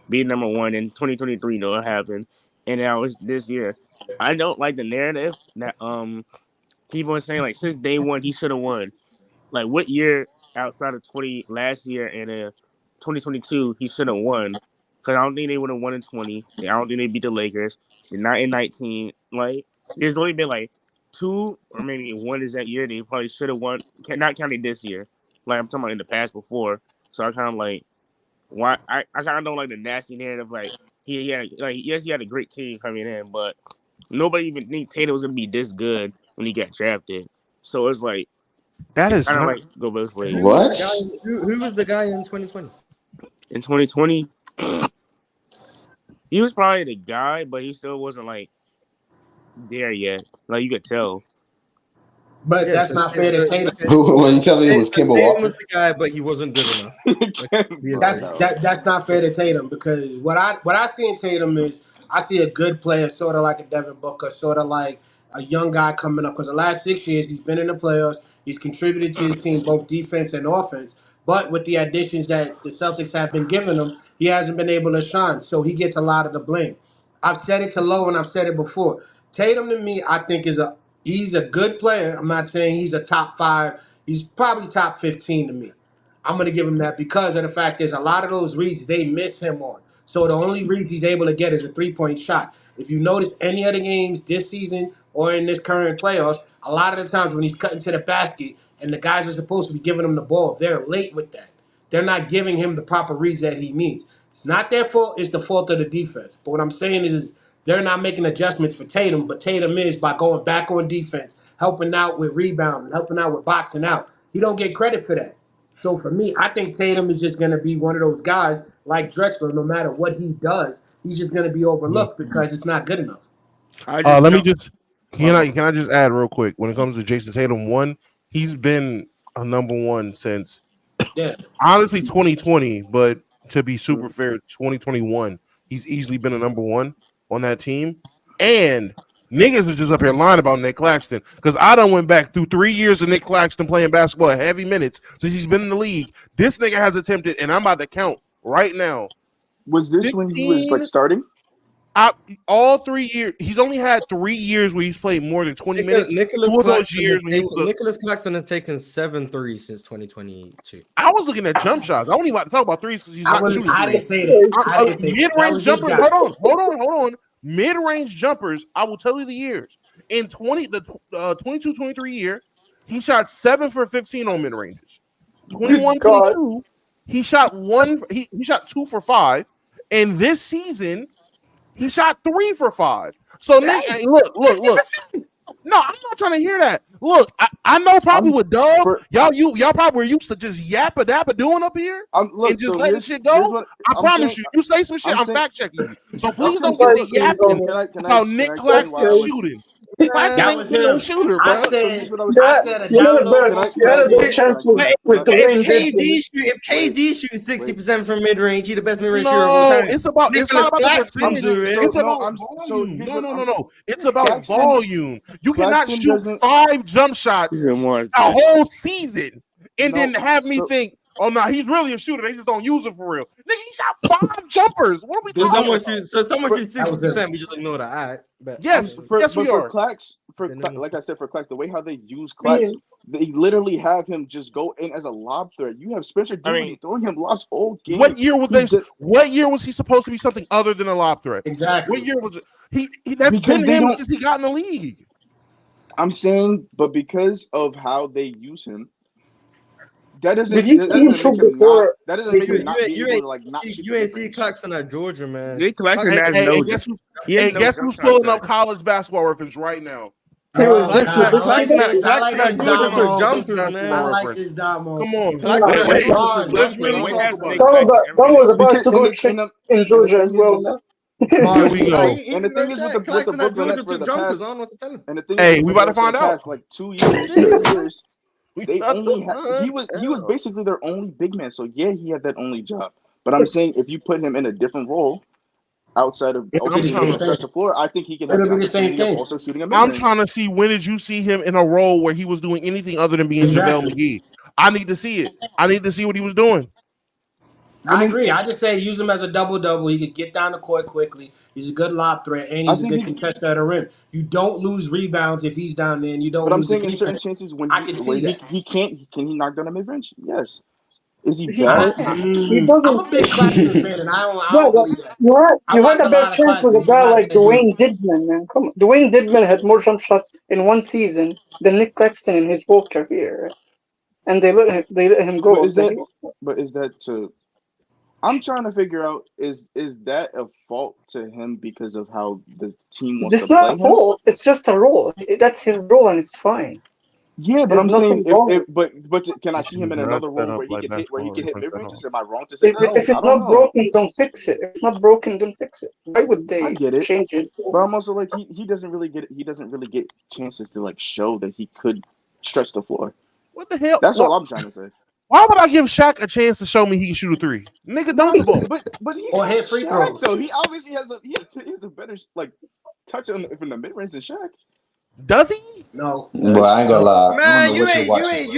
S10: being number one in 2023, no, it happened. And now it's this year. I don't like the narrative that people are saying like since day one he should have won. Like what year outside of 20 last year and 2022 he should have won? Because I don't think they would have won in 20. I don't think they beat the Lakers. They're not in 19. Like there's only been like two or maybe one is that year they probably should have won. Not counting this year. Like I'm talking about in the past before. So I kind of like why I kind of don't like the nasty narrative. Like he had like yes he had a great team coming in, but nobody even think Tatum was gonna be this good when he got drafted. So it's like
S1: That
S10: it
S1: is
S10: kind of
S1: not.
S10: like go both ways.
S2: Who was the
S9: What?
S2: guy? Who was the guy in 2020?
S10: In 2020, he was probably the guy, but he still wasn't like there yet. Like you could tell.
S8: But
S2: Yeah,
S8: that's
S2: so,
S8: not fair to Tatum.
S2: okay.
S9: When you tell me it was
S2: So
S9: Kimball
S2: Tatum was
S9: Walker?
S2: the guy, but he wasn't good enough.
S3: Bro, no.
S8: That's not fair to Tatum because what I see in Tatum is I see a good player, sort of like a Devin Booker, sort of like a young guy coming up. Because the last 6 years he's been in the playoffs, he's contributed to his team both defense and offense. But with the additions that the Celtics have been giving him, he hasn't been able to shine. So he gets a lot of the blame. I've said it to Low and I've said it before. Tatum to me, I think he's a good player. I'm not saying he's a top five. He's probably top 15 to me. I'm going to give him that because of the fact there's a lot of those reads they miss him on. So the only reads he's able to get is a 3-point shot. If you notice any other games this season or in this current playoffs, a lot of the times when he's cutting to the basket and the guys are supposed to be giving him the ball, they're late with that. They're not giving him the proper reads that he needs. It's not their fault, it's the fault of the defense. But what I'm saying is they're not making adjustments for Tatum, but Tatum is by going back on defense, helping out with rebounding, helping out with boxing out. He don't get credit for that. So for me, I think Tatum is just going to be one of those guys like Drexler. No matter what he does, he's just going to be overlooked because it's not good enough.
S1: Let me just can I just add real quick when it comes to Jason Tatum? One, he's been a number one since honestly 2020, but to be super fair, 2021, he's easily been a number one on that team. And niggas is just up here lying about Nick Claxton because I done went back through 3 years of Nick Claxton playing basketball at heavy minutes since he's been in the league. This nigga has attempted, and I'm about to count right now.
S3: Was this 15, when he was like starting?
S1: All 3 years. He's only had 3 years where he's played more than 20 minutes.
S2: Nicholas Claxton has taken 7 threes since 2022.
S1: I was looking at jump shots. I don't even want to talk about threes because he's not shooting.
S8: I didn't say that.
S1: Mid-range jumpers. Hold on. Mid-range jumpers. I will tell you the years. In 22-23 year, he shot 7 for 15 on mid-ranges. 21-22, he shot 2 for 5, and this season. He shot 3 for 5. So nigga, look. No, I'm not trying to hear that. Look, I know probably with Dub, y'all probably were used to just yappa dappa doing up here and just letting shit go. I promise you say some shit, I'm fact checking you. So please don't get the yapping about Nick Claxton shooting. Claxton ain't no shooter, bro.
S2: If KD shoots 60% from mid range, he's the best mid range shooter of all time.
S1: It's not about the percentage. It's about volume. No. It's about volume. You cannot shoot 5 jump shots a whole season and then have me think, oh no, he's really a shooter. They just don't use it for real. Nigga, he shot 5 jumpers. What are we talking about?
S2: So someone shoots 60%. We just ignore that. All right.
S1: Yes, we are.
S3: Like I said, for Clax, the way how they use Clax, they literally have him just go in as a lob threat. You have Spencer Dinwiddie throwing him lobs all game.
S1: What year was he supposed to be something other than a lob threat?
S8: Exactly.
S1: What year was it? That's been him since he got in the league.
S3: I'm saying, but because of how they use him, that doesn't.
S7: Did you see him shoot before?
S3: That doesn't make him not be able to like not.
S2: You ain't see Claxton at Georgia, man.
S1: Claxton has no. Guess who's pulling up college basketball reference right now?
S2: Claxton at Georgia for jumpers, man.
S8: I like this Damo.
S1: Come on,
S7: let's really talk about. Damo was about to go check in Georgia as well now.
S1: Here we go.
S3: And the thing is with the Brooklyn Nets for the past,
S2: I don't know what to tell him.
S3: And the thing
S1: is, we about to find out.
S3: Like 2 years, they only he was basically their only big man. So yeah, he had that only job. But I'm saying if you put him in a different role outside of the floor, I think he can have also shooting a mid-range.
S1: I'm trying to see when did you see him in a role where he was doing anything other than being JaVale McGee. I need to see it. I need to see what he was doing.
S8: I agree. I just say use him as a double-double. He could get down the court quickly. He's a good lob threat, and he's a good contester at the rim. You don't lose rebounds if he's down there, and you don't lose.
S3: But I'm saying in certain chances when can he knock down a mid-range? Yes. Is he
S7: bad? He doesn't.
S8: I'm a big Claxton fan, and I don't believe that.
S7: You had a bad chance with a guy like Dwayne Dedman, man. Come on. Dwayne Dedman had more jump shots in one season than Nick Claxton in his whole career, and they let him go.
S3: But is that to? I'm trying to figure out is that a fault to him because of how the team wants to play him? It's not a fault.
S7: It's just a role. That's his role, and it's fine.
S3: Yeah, but I'm saying, but can I see him in another role where he can hit mid ranges? Am I wrong to say
S7: if it's not broken, don't fix it. If it's not broken, don't fix it. Why would they change it?
S3: But I'm also like he doesn't really get chances to like show that he could stretch the floor.
S1: What the hell?
S3: That's all I'm trying to say.
S1: Why would I give Shaq a chance to show me he can shoot a 3? Nigga, don't.
S3: But he
S8: or hit free throws.
S3: So he obviously has a better like touch on from the mid range than Shaq.
S1: Does he?
S8: No.
S9: Well, I ain't gonna lie.
S2: Man, you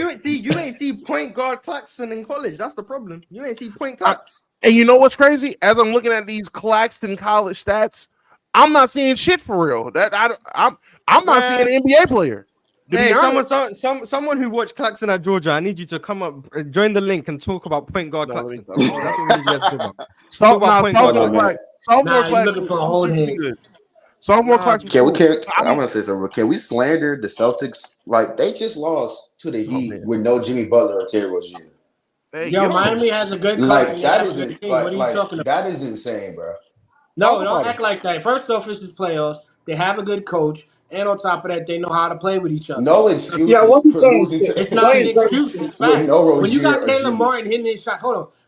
S2: ain't see point guard Claxton in college. That's the problem. You ain't see point Clax.
S1: And you know what's crazy? As I'm looking at these Claxton college stats, I'm not seeing shit for real. I'm not seeing an NBA player.
S2: Hey, someone who watched Claxton at Georgia, I need you to come up, join the link, and talk about point guard Claxton. That's what we need you guys to talk about.
S8: Sophomore Claxton. Looking for a hold head.
S1: Sophomore Claxton.
S9: I'm gonna say something. Can we slander the Celtics? Like they just lost to the Heat with no Jimmy Butler or Terry Rozier.
S8: Miami has a good
S9: like that isn't what are you talking about? That is insane, bro.
S8: No, don't act like that. First off, this is playoffs. They have a good coach. And on top of that, they know how to play with each other.
S9: No excuses.
S7: Yeah,
S8: it's not an excuse. It's fact. When you got Caleb Martin hitting his shot,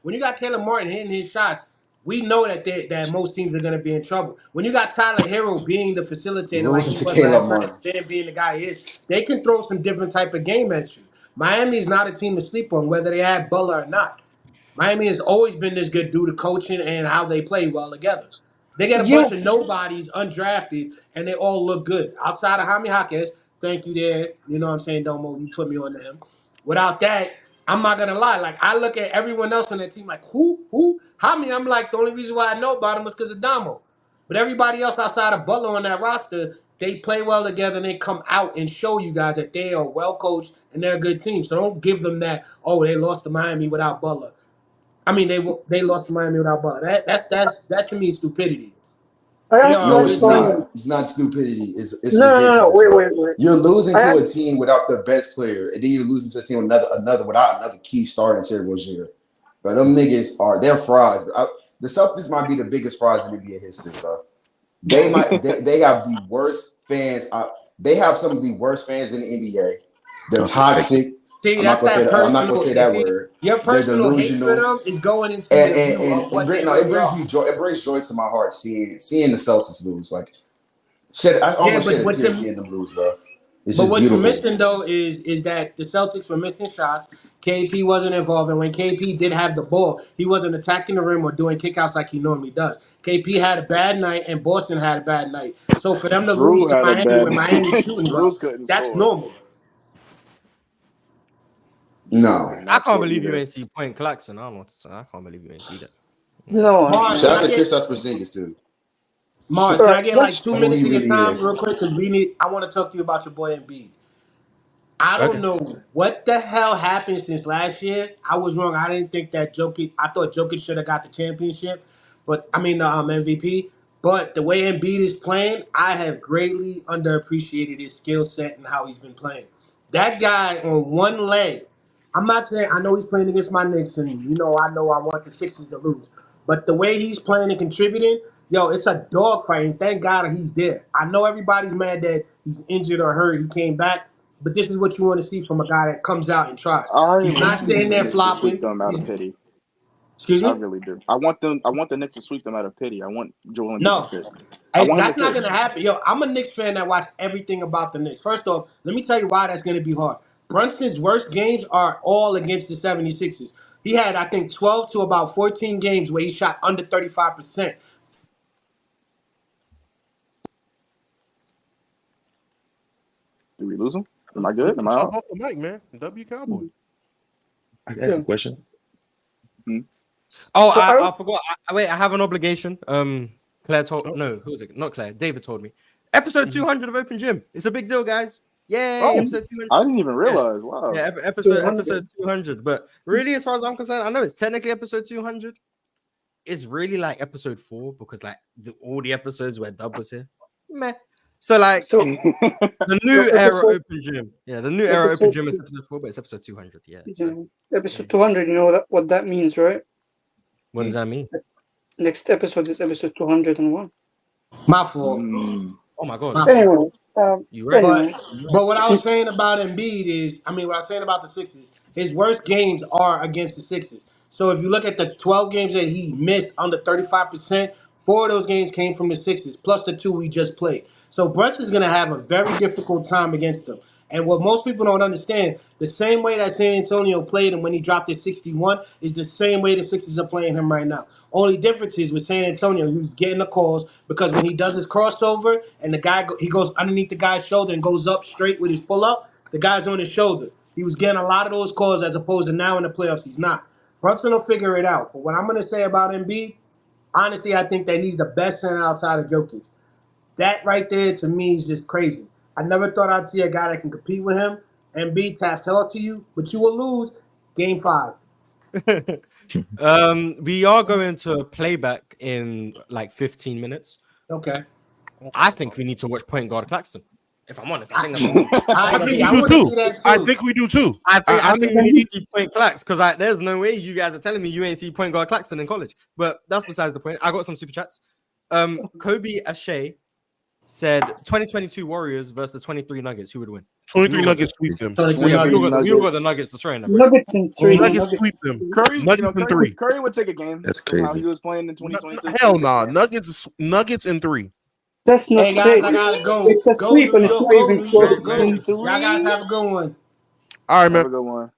S8: when you got Caleb Martin hitting his shots, we know that most teams are going to be in trouble. When you got Tyler Hero being the facilitator like
S9: Losing
S8: he
S9: to
S8: was
S9: Caleb
S8: last night,
S9: Martin.
S8: Bam being the guy he is, they can throw some different type of game at you. Miami is not a team to sleep on, whether they have Butler or not. Miami has always been this good due to coaching and how they play well together. They get a
S7: Yeah,
S8: bunch of nobodies undrafted, and they all look good. Outside of Jaime Jaquez, thank you there. You know what I'm saying, Domo? You put me on to him. Without that, I'm not gonna lie. Like I look at everyone else on that team, like who? Jaime, I'm like the only reason why I know about him was because of Domo. But everybody else outside of Butler on that roster, they play well together and they come out and show you guys that they are well coached and they're a good team. So don't give them that. Oh, they lost to Miami without Butler. I mean, they lost to Miami without Butler. That to me is stupidity.
S7: I
S8: They
S7: asked
S8: are a
S9: No,
S7: that
S8: good
S9: it's
S8: team.
S7: question.
S9: not. It's not stupidity. It's
S7: No, no, no, no.
S9: ridiculous,
S7: Wait,
S9: bro.
S7: wait, wait.
S9: You're losing
S7: I
S9: to a
S7: asked.
S9: team without their best player, and then you're losing to a team with another without another key starter in Terry Rozier. But them niggas they're frauds. The Celtics might be the biggest frauds in NBA history, bro. They have the worst fans. They have some of the worst fans in the NBA. They're toxic.
S8: See,
S9: I'm not
S8: that's
S9: gonna say
S8: that
S9: that. I'm not gonna
S8: personal.
S9: say
S8: You
S9: that
S8: see,
S9: word.
S8: your
S9: They're
S8: personal hate for
S9: delusional.
S8: them is going into
S9: And
S8: your view of what they
S9: it
S8: really
S9: brings
S8: are.
S9: me joy. It brings joy to my heart seeing the Celtics lose. Like I
S8: Yeah,
S9: almost shed a tear seeing them lose, bro. It's
S8: but
S9: just
S8: what you're
S9: beautiful.
S8: missing though is that the Celtics were missing shots. KP wasn't involved, and when KP did have the ball, he wasn't attacking the rim or doing kickouts like he normally does. KP had a bad night, and Boston had a bad night. So for them to lose
S3: Drew
S8: to
S3: had a
S8: Miami
S3: bad
S8: when Miami's
S3: night.
S8: shooting
S3: Drew
S8: well,
S3: couldn't
S8: that's
S3: score.
S8: normal.
S3: Drew
S9: No,
S3: could
S11: I
S3: not
S11: can't
S3: score
S11: believe you
S3: either.
S11: ain't see Point Claxton. I don't know what to say. I can't believe you ain't see that.
S7: No,
S8: Mars,
S7: no.
S8: can
S9: shout
S8: I
S9: out to
S8: get
S9: Kristaps Porzingis too.
S8: Mars?
S7: All
S8: Can
S7: right,
S8: I get like
S7: let's.
S8: 2 minutes
S9: He
S8: of your
S9: really
S8: time, real
S9: is.
S8: quick? Because I want to talk to you about your boy Embiid. I don't
S10: Okay.
S8: know what the hell happened since last year. I was wrong. I didn't think that Jokic. I thought Jokic should have got the championship, but I mean the MVP. But the way Embiid is playing, I have greatly underappreciated his skill set and how he's been playing. That guy on one leg. I'm not saying I know he's playing against my Knicks, and I know I want the Sixers to lose. But the way he's playing and contributing, yo, it's a dogfight. And thank God he's there. I know everybody's mad that he's injured or hurt. He came back. But this is what you want to see from a guy that comes out and tries.
S3: I
S8: He's not
S3: want
S8: sitting
S3: the
S8: there
S3: Knicks to sweep
S8: flopping.
S3: them out of pity.
S8: Excuse
S3: I
S8: me?
S3: really do. I want them. I want the Knicks to sweep them out of pity. I want Joel Embiid to
S8: No.
S3: sit. I want him to
S8: That's not
S3: sit.
S8: going to happen. Yo, I'm a Knicks fan that watch everything about the Knicks. First off, let me tell you why that's going to be hard. Brunson's worst games are all against the 76ers. He had, I think, 12 to about 14 games where he shot under 35%.
S3: Do we lose him? Am I
S1: Take
S3: good? Am I
S1: yourself
S3: out?
S1: off the mic, man. W Cowboy.
S6: I can ask a question.
S3: Hmm?
S11: Oh,
S7: So
S11: I forgot. Wait, I have an obligation. Claire told
S1: Oh.
S11: no, who was it? Not Claire. David told me. Episode 200 of Open Gym. It's a big deal, guys. Yay!
S3: Oh,
S11: Episode 200.
S3: I didn't even
S11: Yeah.
S3: realize. Wow.
S11: Yeah,
S7: So,
S11: episode 200. But really, as far as I'm concerned, I know it's technically episode 200. It's really like episode 4 because like all the episodes where Dub was here, meh. So like
S7: so
S11: the new era
S7: episode,
S11: Open Gym, yeah, the new era Open
S7: episode,
S11: Gym is episode 4, but it's episode 200. Yeah. So
S7: episode 200. You know what that means, right?
S11: what does that mean?
S7: Next episode is episode 201.
S8: My fault.
S11: Oh my god,
S8: My fault.
S7: Anyway,
S11: you right?
S8: But
S7: anyway,
S8: but what I was saying about Embiid is, what I was saying about the Sixers, his worst games are against the Sixers. So if you look at the 12 games that he missed under 35%, 4 of those games came from the Sixers, plus the 2 we just played. So Brunson's going to have a very difficult time against them. And what most people don't understand, the same way that San Antonio played him when he dropped his 61 is the same way the Sixers are playing him right now. Only difference is with San Antonio, he was getting the calls because when he does his crossover and the guy he goes underneath the guy's shoulder and goes up straight with his pull up, the guy's on his shoulder. He was getting a lot of those calls as opposed to now in the playoffs he's not. Brunson will figure it out. But what I'm going to say about Embiid, honestly, I think that he's the best center outside of Jokic. That right there to me is just crazy. I never thought I'd see a guy that can compete with him. Embiid taps hell to you, but you will lose game 5.
S11: We are going to playback in like 15 minutes.
S8: Okay.
S11: I think we need to watch Point Guard Claxton. If I'm honest, I think
S8: I
S1: I think
S8: agree.
S1: we
S8: I
S1: do
S8: want to
S1: too.
S8: see that too.
S1: I think we do too.
S11: I think we need to see Point Clax because there's no way you guys are telling me you ain't see Point Guard Claxton in college. But that's besides the point. I got some super chats. Kobe Ashe said 2022 Warriors versus the 23 Nuggets. Who would win?
S1: 23 Nuggets sweep them.
S8: 23
S11: Yeah, we all
S8: Nuggets.
S11: got the Nuggets destroying them. Right?
S7: Nuggets in three.
S1: Nuggets sweep them.
S3: Curry,
S1: Nuggets in three.
S3: Curry would take a game.
S9: That's
S3: From how
S9: crazy.
S3: he was playing in 2022.
S1: Hell nah. Nuggets in 3.
S7: That's not
S8: Hey guys,
S7: crazy.
S8: I gotta go.
S7: It's a
S8: Go
S7: sweep
S8: New
S7: and it's
S8: York.
S7: not
S8: Go
S7: even
S8: New
S7: close.
S8: York. Go.
S3: In
S8: Y'all guys
S3: three?
S8: have a good one.
S1: All right,
S3: Have a
S1: man.
S3: good one.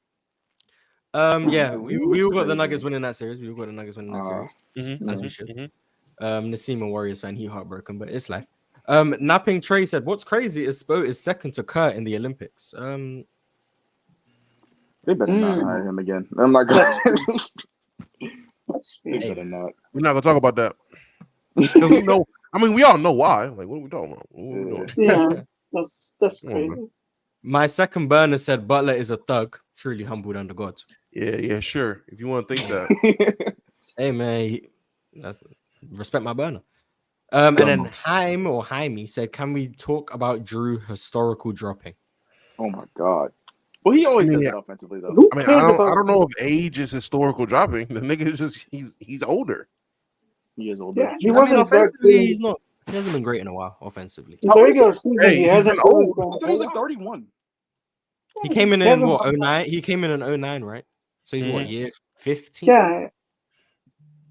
S11: Yeah, we all got the
S3: Crazy.
S11: Nuggets winning that series. We all got the Nuggets winning that series, as we should. Nassim, a Warriors fan, he heartbroken, but it's life. Napping Trey said, "What's crazy is Spo is second to Kurt in the Olympics."
S3: They better not hire him again. I'm not gonna.
S7: That's
S3: They better not.
S1: We're not gonna talk about that. 'Cause we know. I mean, we all know why. Like, what are we talking about? What are we doing?
S7: Yeah, that's
S1: Come on,
S7: crazy.
S11: My second burner said Butler is a thug, truly humbled under God.
S1: Yeah, sure. If you want to think that.
S11: Hey man, that's respect my burner. And then Jaime said, "Can we talk about Drew historical dropping?"
S3: Oh my god. Well, he always
S1: I mean,
S3: does
S1: yeah.
S3: it offensively though.
S7: Who
S1: I mean,
S7: cares
S1: I
S7: about
S1: don't know if age is historical dropping. The nigga is just he's older.
S3: He is older.
S7: Yeah, he
S11: I mean,
S7: wasn't that
S11: offensively,
S7: good.
S11: he's not. He hasn't been great in a while offensively.
S7: In the regular season,
S1: Hey,
S7: he
S1: he's
S7: hasn't
S1: been old.
S7: been
S3: I thought he was like 31.
S11: He came in
S7: Kevin-
S11: what 09? He came in 09, right? So he's what year 15?
S7: Yeah,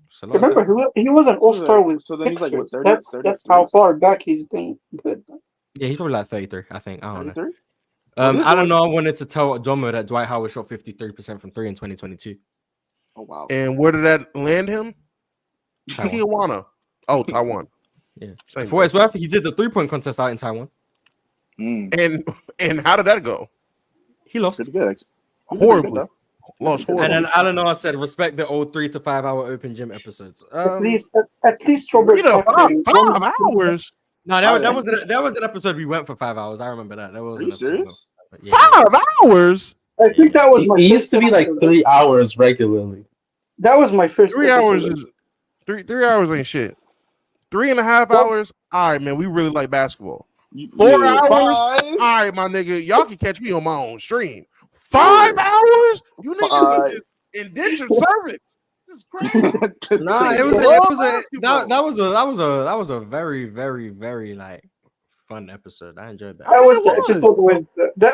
S11: So a lot of
S7: remember
S11: time.
S7: he was an all-star with
S3: So then he's like, what,
S7: Sixers.
S3: 30,
S7: That's how
S3: 33?
S7: far back he's been good.
S11: Yeah, he's probably like 33, I think. I don't know.
S3: 33?
S11: I don't know. I wanted to tell Domo that Dwight Howard shot 53% from 3 in 2022.
S3: Oh wow.
S1: And where did that land him?
S11: Taiwan.
S1: Tijuana. Oh, Taiwan.
S11: Yeah.
S1: Same
S11: For what it's worth, he did the 3-point contest out in Taiwan.
S1: And how did that go?
S11: He lost.
S3: Pretty good.
S1: Horribly. Lost
S11: And
S1: horribly.
S11: then I don't know. I said respect the old 3 to 5 hour open gym episodes.
S7: At least Robert.
S1: 5 hours.
S11: No, that was an episode we went for 5 hours. I remember that. That was.
S3: Are you serious?
S11: Yeah.
S1: 5 hours.
S7: I think that was my.
S12: It used to be like 3 hours regularly.
S7: That was my first.
S1: 3 hours is 3 hours ain't shit. 3.5 hours. All right, man. We really like basketball. 4 hours. All right, my nigga. Y'all can catch me on my own stream. 5 hours. You niggas are just indentured servants. This is crazy.
S11: Nah, it was that was a very, very, very like fun episode. I enjoyed that.
S7: That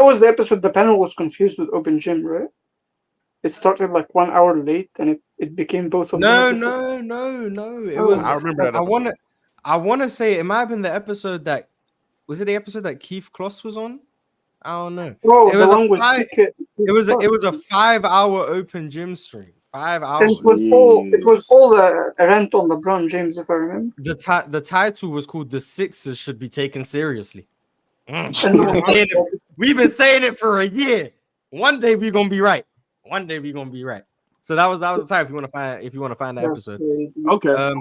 S7: was the episode the panel was confused with open gym, right? It started like 1 hour late, and it became both of them.
S11: No. It was.
S1: I remember that episode.
S11: I want to say it might have been the episode that was it the episode that Keith Kloss was on. I don't know.
S7: Oh,
S11: it was a 5 hour open gym stream. 5 hours.
S7: And it was all a rant on LeBron James, if I remember.
S11: The title was called "The Sixers Should Be Taken Seriously." We've been saying it for a year. One day we're gonna be right. So that was the time. If you want to find that episode,
S3: okay.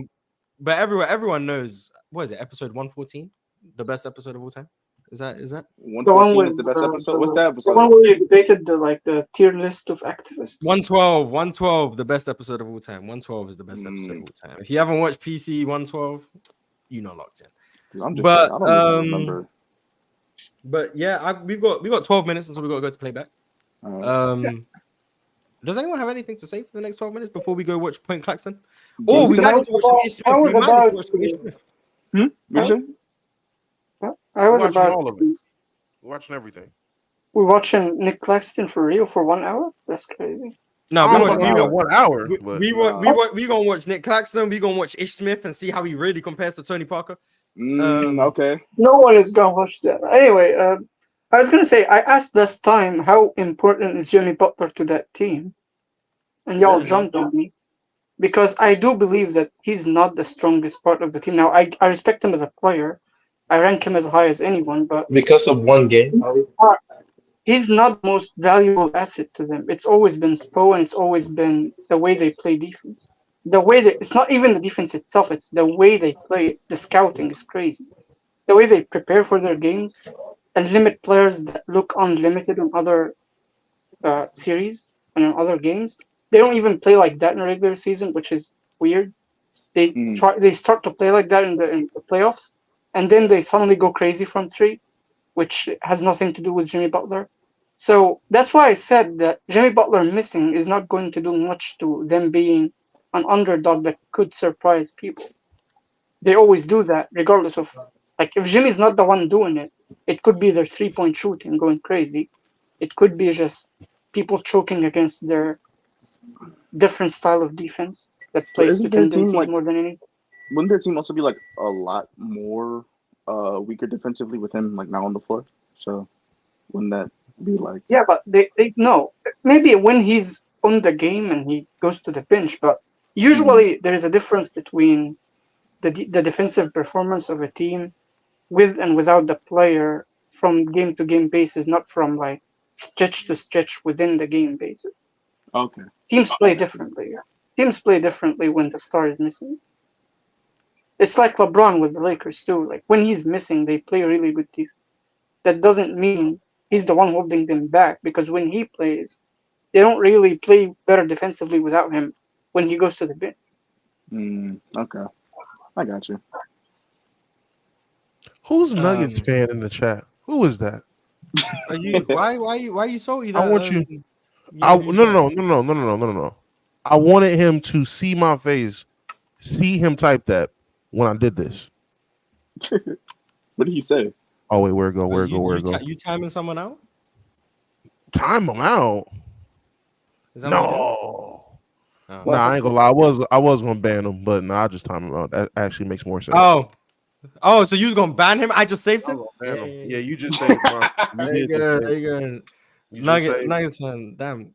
S11: But everyone knows, what is it? Episode 114, the best episode of all time. Is that
S3: 114 is the best episode? What's that episode?
S7: The one where you debated the tier list of activists.
S11: 112, the best episode of all time. 112 is the best episode of all time. If you haven't watched PC 112, you're not locked in.
S3: I'm just I don't even remember.
S11: But yeah, we've got 12 minutes until we got to go to playback. Does anyone have anything to say for the next 12 minutes before we go watch Point Claxton? Oh, we might need to watch Ish Smith. We might need to watch Ish Smith.
S7: I was
S1: watching
S7: about
S1: all of it. We're watching everything.
S7: We're watching Nick Claxton for real for 1 hour? That's crazy.
S11: No,
S1: we got 1 hour.
S11: We gonna watch Nick Claxton. We gonna watch Ish Smith and see how he really compares to Tony Parker.
S3: Okay.
S7: No one is gonna watch that. Anyway, I was gonna say I asked last time how important is Jimmy Butler to that team, and y'all jumped on me because I do believe that he's not the strongest part of the team. Now I respect him as a player. I rank him as high as anyone, but
S12: because of one game,
S7: he's not the most valuable asset to them. It's always been Spo, and it's always been the way they play defense. It's not even the defense itself, it's the way they play. The scouting is crazy. The way they prepare for their games and limit players that look unlimited in other series and in other games. They don't even play like that in the regular season, which is weird. They start to play like that in the playoffs, and then they suddenly go crazy from 3, which has nothing to do with Jimmy Butler. So that's why I said that Jimmy Butler missing is not going to do much to them being an underdog that could surprise people. They always do that, regardless of Like if Jimmy's not the one doing it, it could be their 3-point shooting going crazy. It could be just people choking against their different style of defense that
S3: But
S7: plays to
S3: isn't their team
S7: tendencies
S3: like?
S7: more than anything.
S3: Wouldn't their team also be like a lot more weaker defensively with him like now on the floor? So wouldn't that be like?
S7: Yeah, but they no. Maybe when he's on the game and he goes to the bench, but usually there is a difference between the defensive performance of a team with and without the player from game to game basis, not from like stretch to stretch within the game basis.
S3: Okay.
S7: Teams play differently. Yeah. Teams play differently when the star is missing. It's like LeBron with the Lakers too. Like when he's missing, they play really good defense. That doesn't mean he's the one holding them back, because when he plays, they don't really play better defensively without him when he goes to the bench.
S3: Okay. I got you.
S1: Who's Nuggets fan in the chat? Who is that?
S11: Are you why are you salty?
S1: I want you. No. I wanted him to see my face, see him type that when I did this.
S3: What did he say?
S1: Oh wait, where it go?
S11: You timing someone out?
S1: Time him out?
S11: Is that
S1: No. Nah, I ain't gonna lie. I was gonna ban him, but I just time him out. That actually makes more sense.
S11: Oh, so you was gonna ban him? I just saved him.
S1: Yeah, you just saved him.
S11: Nuggets fan. Damn,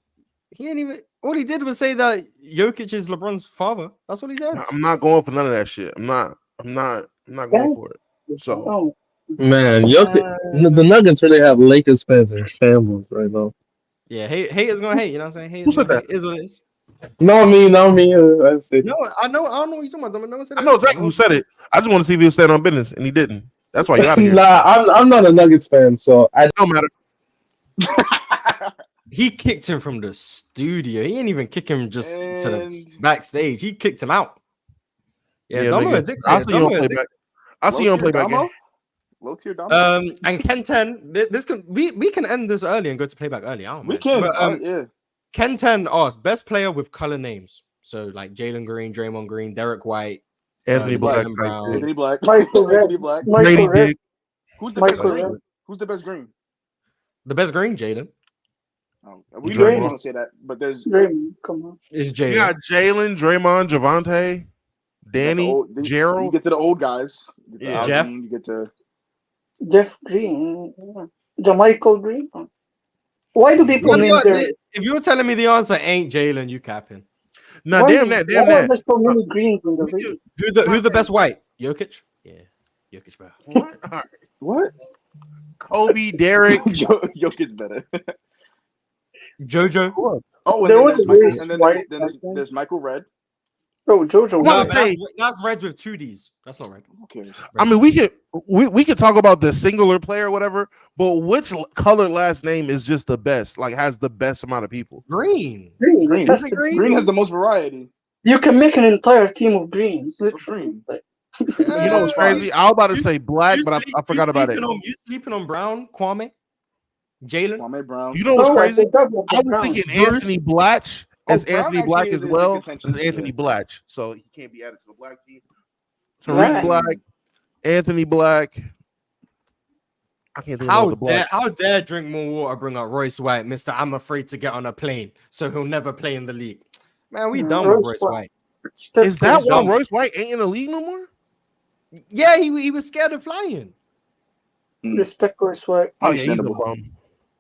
S11: he ain't even. All he did was say that Jokic is LeBron's father. That's what he said.
S1: I'm not going for none of that shit. I'm not going for it. So,
S12: man, the Nuggets really have Lakers fans in shambles right now.
S11: Yeah, haters gonna hate. You know what I'm saying?
S1: Who said that?
S11: Is what it is.
S12: Not me.
S11: No, I know. I don't know what you're talking about. No one said
S1: I know exactly who said it. I just want to see if he was standing on business, and he didn't. That's why you out of here.
S12: Nah, I'm not a Nuggets fan, so
S1: it don't matter.
S11: He kicked him from the studio. He didn't even kick him just to the backstage. He kicked him out. Yeah, Domo addicted.
S1: I'll see you on playback. I'll see you on playback game.
S3: Low tier Domo.
S11: And Ken 10, we can end this early and go to playback early.
S3: We can.
S11: But,
S3: yeah.
S11: Ken 10 asked best player with color names. So like Jalen Green, Draymond Green, Derek White,
S1: Anthony Black,
S3: Anthony Black,
S7: Michael
S3: Black,
S7: Michael Red.
S3: Who's the best green? Who's the best green?
S11: The best green, Jalen.
S3: We don't say that, but there's
S7: Draymond. Come on,
S11: it's Jalen.
S1: You got Jalen, Draymond, Javante, Danny, Gerald.
S3: You get to the old guys.
S11: Jeff.
S3: You get to
S7: Jeff Green, Jamichael Green. Why do people name their?
S11: If you're telling me the answer ain't Jalen, you capping.
S1: No, damn that.
S7: Why are there so many greens in the league?
S11: Who's the best white? Jokic. Yeah, Jokic, bro.
S1: What? All right.
S3: What?
S1: Kobe, Derek.
S3: Jokic's better.
S11: JoJo.
S3: Oh,
S7: there was
S3: there's Michael Red.
S7: Bro, JoJo.
S11: No, that's Red with 2Ds. That's not Red.
S3: Okay.
S1: I mean, we could talk about the singular player or whatever, but which colored last name is just the best? Like has the best amount of people?
S11: Green.
S3: Green has the most variety.
S7: You can make an entire team of greens.
S3: Green.
S1: You know what's crazy? I was about to say black, but I forgot about it.
S11: You sleeping on Brown, Kwame, Jalen,
S3: Kwame Brown.
S1: You know what's crazy? I was
S7: Brown.
S1: thinking Anthony Blatch as Anthony Black as well as Anthony
S3: Black.
S1: Blatch, so he can't be added to the black team. Tariq Black, Anthony Black. I can't think of the black.
S11: How dare Drink More Water bring up Royce White, Mr. I'm afraid to get on a plane, so he'll never play in the league. Man, we done with Royce White.
S1: Is that why Royce White ain't in the league no more?
S11: Yeah, he was scared of flying.
S7: Respect Royce White.
S1: Oh yeah, he's a bum.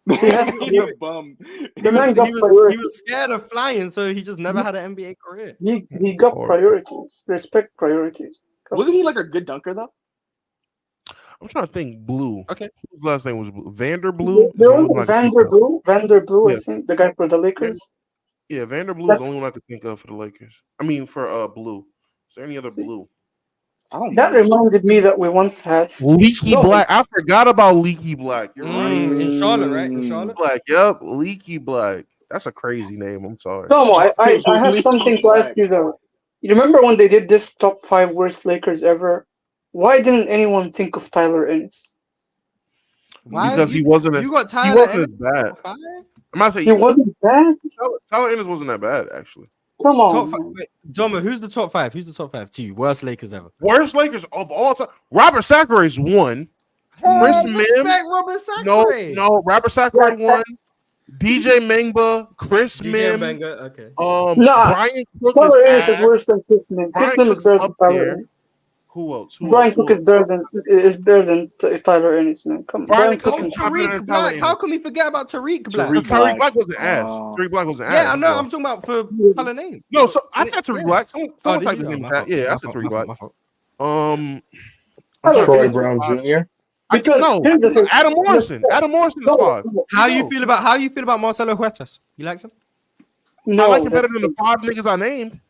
S3: He's a bum.
S11: He was scared of flying, so he just never had an NBA career.
S7: He got priorities. Respect priorities.
S3: Wasn't he like a good dunker though?
S1: I'm trying to think. Blue.
S11: Okay.
S1: His last name was Blue. Vanderblue.
S7: Vanderblue. I think the guy for the Lakers.
S1: Yeah, Vanderblue is the only one I could think of for the Lakers. I mean, for Blue. Is there any other Blue?
S7: That reminded me that we once had
S1: Leaky Black. I forgot about Leaky Black. You're right.
S11: In Charlotte, right? In Charlotte.
S1: Black. Yep. Leaky Black. That's a crazy name. I'm sorry.
S7: No, I have something to ask you though. You remember when they did this top 5 worst Lakers ever? Why didn't anyone think of Tyler Ennis?
S1: Because he wasn't.
S11: You got
S1: he wasn't as bad. I'm not saying
S7: he wasn't bad.
S1: Tyler Ennis wasn't that bad actually.
S7: Come
S11: Top
S7: on,
S11: five.
S7: man.
S11: Wait, Doma, who's the top five? Who's the top five to you? Worst Lakers ever.
S1: Worst Lakers of all time. Robert Sacrae's one. Chris Mims.
S11: Respect Robert Sacre.
S1: No. Robert Sacre won. DJ Mengba, Chris
S11: DJ
S1: Mims.
S11: Benga. Okay.
S7: Nah,
S1: Brian Cook
S7: Tyler
S1: is
S7: Ennis is
S1: ass.
S7: worse than Chris Mims.
S1: Brian
S7: Chris Mims is
S1: Cook's
S7: better than
S1: up
S7: Tyler
S1: there.
S7: Ennis.
S1: Who else?
S7: Brian Cook is better than Tyler Ennis, man. Come on.
S1: Brian
S7: Brian Cook
S1: Cook
S7: and
S1: is not better
S11: Tariq
S1: than Tyler
S11: Black. How
S1: Ennis.
S11: can we forget about Tariq Black?
S3: Tariq
S1: Tariq
S3: Black.
S1: Black was an ass. Tariq Black was an ass.
S11: Yeah, I know.
S1: bro.
S11: I'm talking about for color name.
S1: No, so I said Tariq
S11: Yeah.
S1: Black. Someone
S11: Oh, did
S1: typed
S11: you?
S1: his name in
S11: My
S1: chat.
S11: fault.
S1: Yeah, I
S11: My
S1: said
S11: fault,
S1: Tariq
S11: my
S1: Black.
S11: fault, my fault.
S1: I'm trying to
S12: Troy
S1: think
S12: Brown
S1: of
S12: Jr.
S7: Because here's the thing.
S1: Adam Morrison. Adam Morrison is 5.
S11: How you feel about Marcelo Huertas? You like him?
S7: No,
S1: I like him better
S7: that's-
S1: than the 5 niggas I named.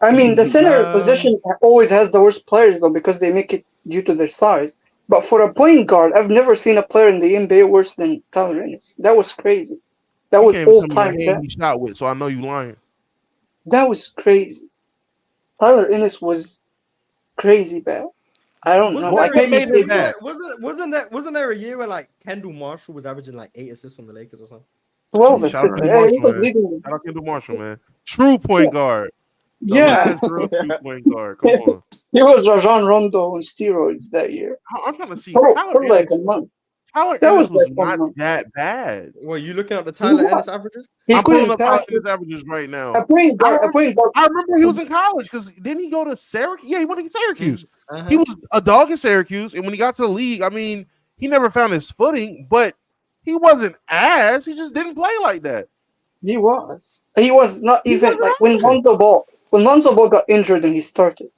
S7: I mean, the center position always has the worst players though because they make it due to their size. But for a point guard, I've never seen a player in the NBA worse than Tyler Ennis. That was crazy. That
S1: You
S7: was
S1: can't
S7: all
S1: even tell me
S7: time.
S1: the hand he shot with, so I know you lying.
S7: That was crazy. Tyler Ennis was crazy bad. I don't know.
S1: What
S7: Like
S1: made
S7: maybe
S1: him bad?
S11: Wasn't there a year where like Kendall Marshall was averaging like 8 assists on the Lakers or something?
S7: 12
S1: Shout out
S7: assists.
S1: to
S7: Hey, he
S1: Marshall,
S7: was
S1: man.
S7: leading.
S1: Shout out to Marshall, man. True point guard. The
S7: Yeah,
S1: last real true point guard. Come on.
S7: he was Rajon Rondo on steroids that year.
S1: I'm trying to see.
S7: For
S1: Tyler
S7: like a
S1: Ennis,
S7: month.
S1: Tyler
S7: That
S1: Ennis
S7: was
S1: was
S7: like 1
S1: not
S7: month.
S1: that bad.
S11: Well, you looking at the Tyler
S7: Yeah.
S11: Ennis averages?
S7: He
S1: I'm pulling
S7: couldn't
S1: up Tyler
S7: pass it.
S1: Ennis averages right now.
S7: A point guard.
S1: I remember he was in college because didn't he go to Syracuse? Yeah, he went to Syracuse.
S11: Uh-huh.
S1: He was a dog in Syracuse, and when he got to the league, I mean, he never found his footing, but he wasn't ass. He just didn't play like that.
S7: He was. He was not even
S1: wasn't
S7: like when
S1: ass.
S7: Lonzo Ball got injured and he started.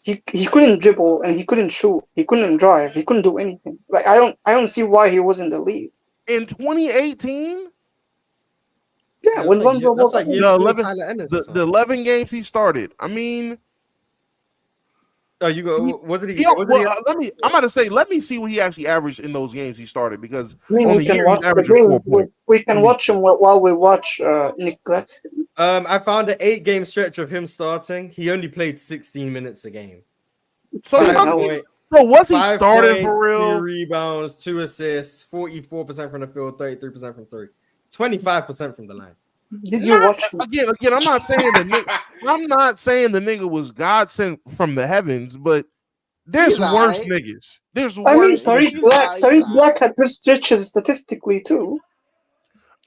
S7: He couldn't dribble and he couldn't shoot. He couldn't drive. He couldn't do anything. Like I don't see why he was in the league.
S1: In 2018,
S7: Yeah, when Lonzo Ball got
S11: year
S1: the
S11: before
S1: 11
S11: Tyler Ennis. or
S1: the
S11: something.
S1: 11 games he started. I mean,
S11: Oh, you go. What did he?
S1: he,
S11: What did he
S1: well, I'm about to say, let me see what he actually averaged in those games he started because
S7: I mean,
S1: on
S7: we
S1: the
S7: can
S1: year
S7: watch
S1: he's
S7: the
S1: averaging
S7: game.
S1: 4 points.
S7: We can watch him while we watch Nick Claxton.
S11: I found an 8-game stretch of him starting. He only played 16 minutes a game.
S1: So he
S7: Five
S1: must
S7: points.
S1: be, so once he
S11: 5
S1: started
S11: points,
S1: for
S11: 3
S1: real,
S11: rebounds, 2 assists, 44% from the field, 33% from 3, 25% from the line.
S7: Did you watch him?
S1: again, I'm not saying the nigga was God sent from the heavens, but there's
S3: He's
S1: worse
S3: alright.
S1: niggas. There's
S7: I mean,
S1: worse.
S7: Tariq Black had good stretches statistically too.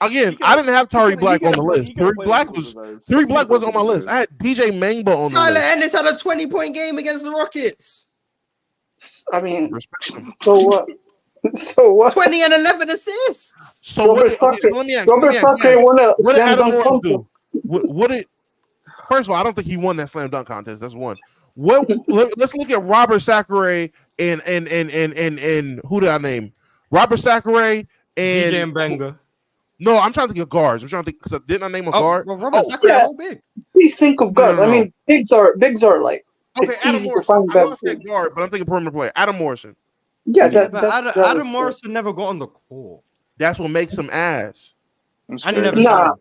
S1: Again, I didn't have Tariq Black on the list. Tariq Black wasn't on my list. I had DJ Mangba on the
S11: Tyler
S1: list.
S11: Ennis had a 20-point game against the Rockets.
S7: I mean,
S1: Respect him.
S7: so what? So what?
S11: 20 and 11 assists.
S1: So
S7: Robert Sacre won a
S1: what did
S7: slam
S1: Adam
S7: dunk
S1: Morris do?
S7: contest.
S1: What did? First of all, I don't think he won that slam dunk contest. That's one. Let's look at Robert Sacre and who did I name? Robert Sacre and
S11: DJ Mbenga.
S1: No, I'm trying to think of guards. I'm trying to think because didn't I name a guard?
S11: Well, Robert Sacre
S7: yeah.
S11: all big.
S7: Please think of guards.
S1: No.
S7: I mean, bigs are like
S1: Okay,
S7: it's
S1: Adam
S7: easy to
S1: Morrison.
S7: find
S1: I know I
S7: bad
S1: said
S7: bigs.
S1: guard, but I'm thinking perimeter player. Adam Morrison.
S7: Yeah,
S11: But
S7: that
S11: Adam
S7: was
S11: Morrison never got on the court.
S1: That's what makes him ass.
S11: And he never
S7: good. Nah,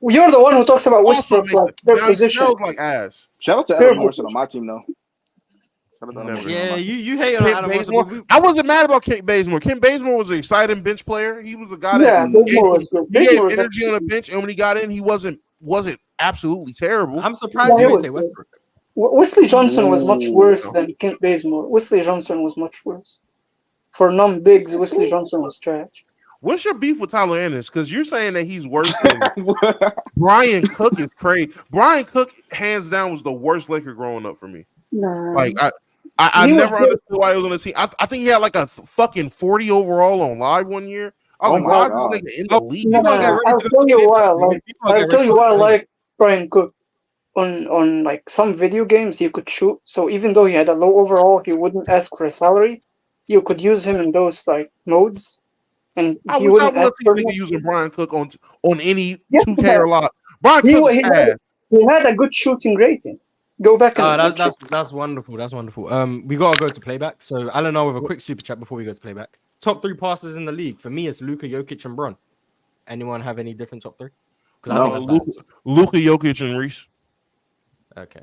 S7: you're the one who talks about
S1: Also
S7: Westbrook
S1: makes
S7: like their
S1: John
S7: position.
S1: smells like ass.
S3: Shout out to
S7: Fair
S3: Adam Morrison on
S7: position.
S3: my team though. Shout out to Adam
S1: Never.
S3: Morrison on
S11: Yeah,
S3: my team.
S11: you hate on
S1: Kent
S11: Adam Morrison.
S1: Bazemore. I wasn't mad about Kent Bazemore. Kent Bazemore was an exciting bench player. He was a guy
S7: Yeah,
S1: that
S7: Bazemore was good.
S1: he had
S7: Bazemore was
S1: energy on the bench, and when he got in, he wasn't absolutely terrible.
S11: I'm surprised
S7: Yeah,
S11: you
S7: he
S11: didn't
S7: was
S11: say
S7: good.
S11: Westbrook.
S7: Wesley Johnson was much
S3: Ooh.
S7: worse than Kent Bazemore. Wesley Johnson was much worse. For non-bigs, Wesley Johnson was trash.
S1: What's your beef with Tyler Ennis? Because you're saying that he's worse than Brian Cook is crazy. Brian Cook, hands down, was the worst Laker growing up for me.
S7: Nah.
S1: Like I
S7: He was
S1: never
S7: good.
S1: understood why he was on the team. I think he had like a fucking 40 overall on live one year. I was
S3: Oh
S1: like, why
S3: my
S1: is this nigga in the league?
S7: Nah,
S11: gonna get ready
S7: I'll
S11: to
S7: tell you
S11: go
S7: why I
S11: to
S7: like. I'll tell you why I like Brian Cook. On like some video games, he could shoot. So even though he had a low overall, he wouldn't ask for a salary. You could use him in those like modes, and
S1: I
S7: he
S1: wish I
S7: wouldn't
S1: would have
S7: ask
S1: seen
S7: for
S1: nigga
S7: much.
S1: using Brian Cook on any
S7: Yeah,
S1: 2K or lot. Brian
S7: He,
S1: Cook
S7: he,
S1: is
S7: had,
S1: ass.
S7: he had a good shooting rating. Go back and
S11: Oh,
S7: check.
S11: that's wonderful. That's wonderful. We gotta go to playback. So Alan, with a quick super chat before we go to playback. Top 3 passes in the league for me. It's Luka, Jokic, and Bron. Anyone have any different top 3? Because I think that's the answer.
S1: Luka Jokic and Reese.
S11: Okay.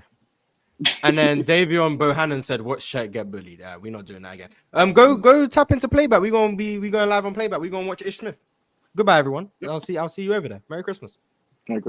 S11: And then Davion Bohannon said, "What shirt get bullied?" We're not doing that again. Go tap into playback. We going live on playback. We gonna watch Ish Smith. Goodbye, everyone. I'll see you over there. Merry Christmas.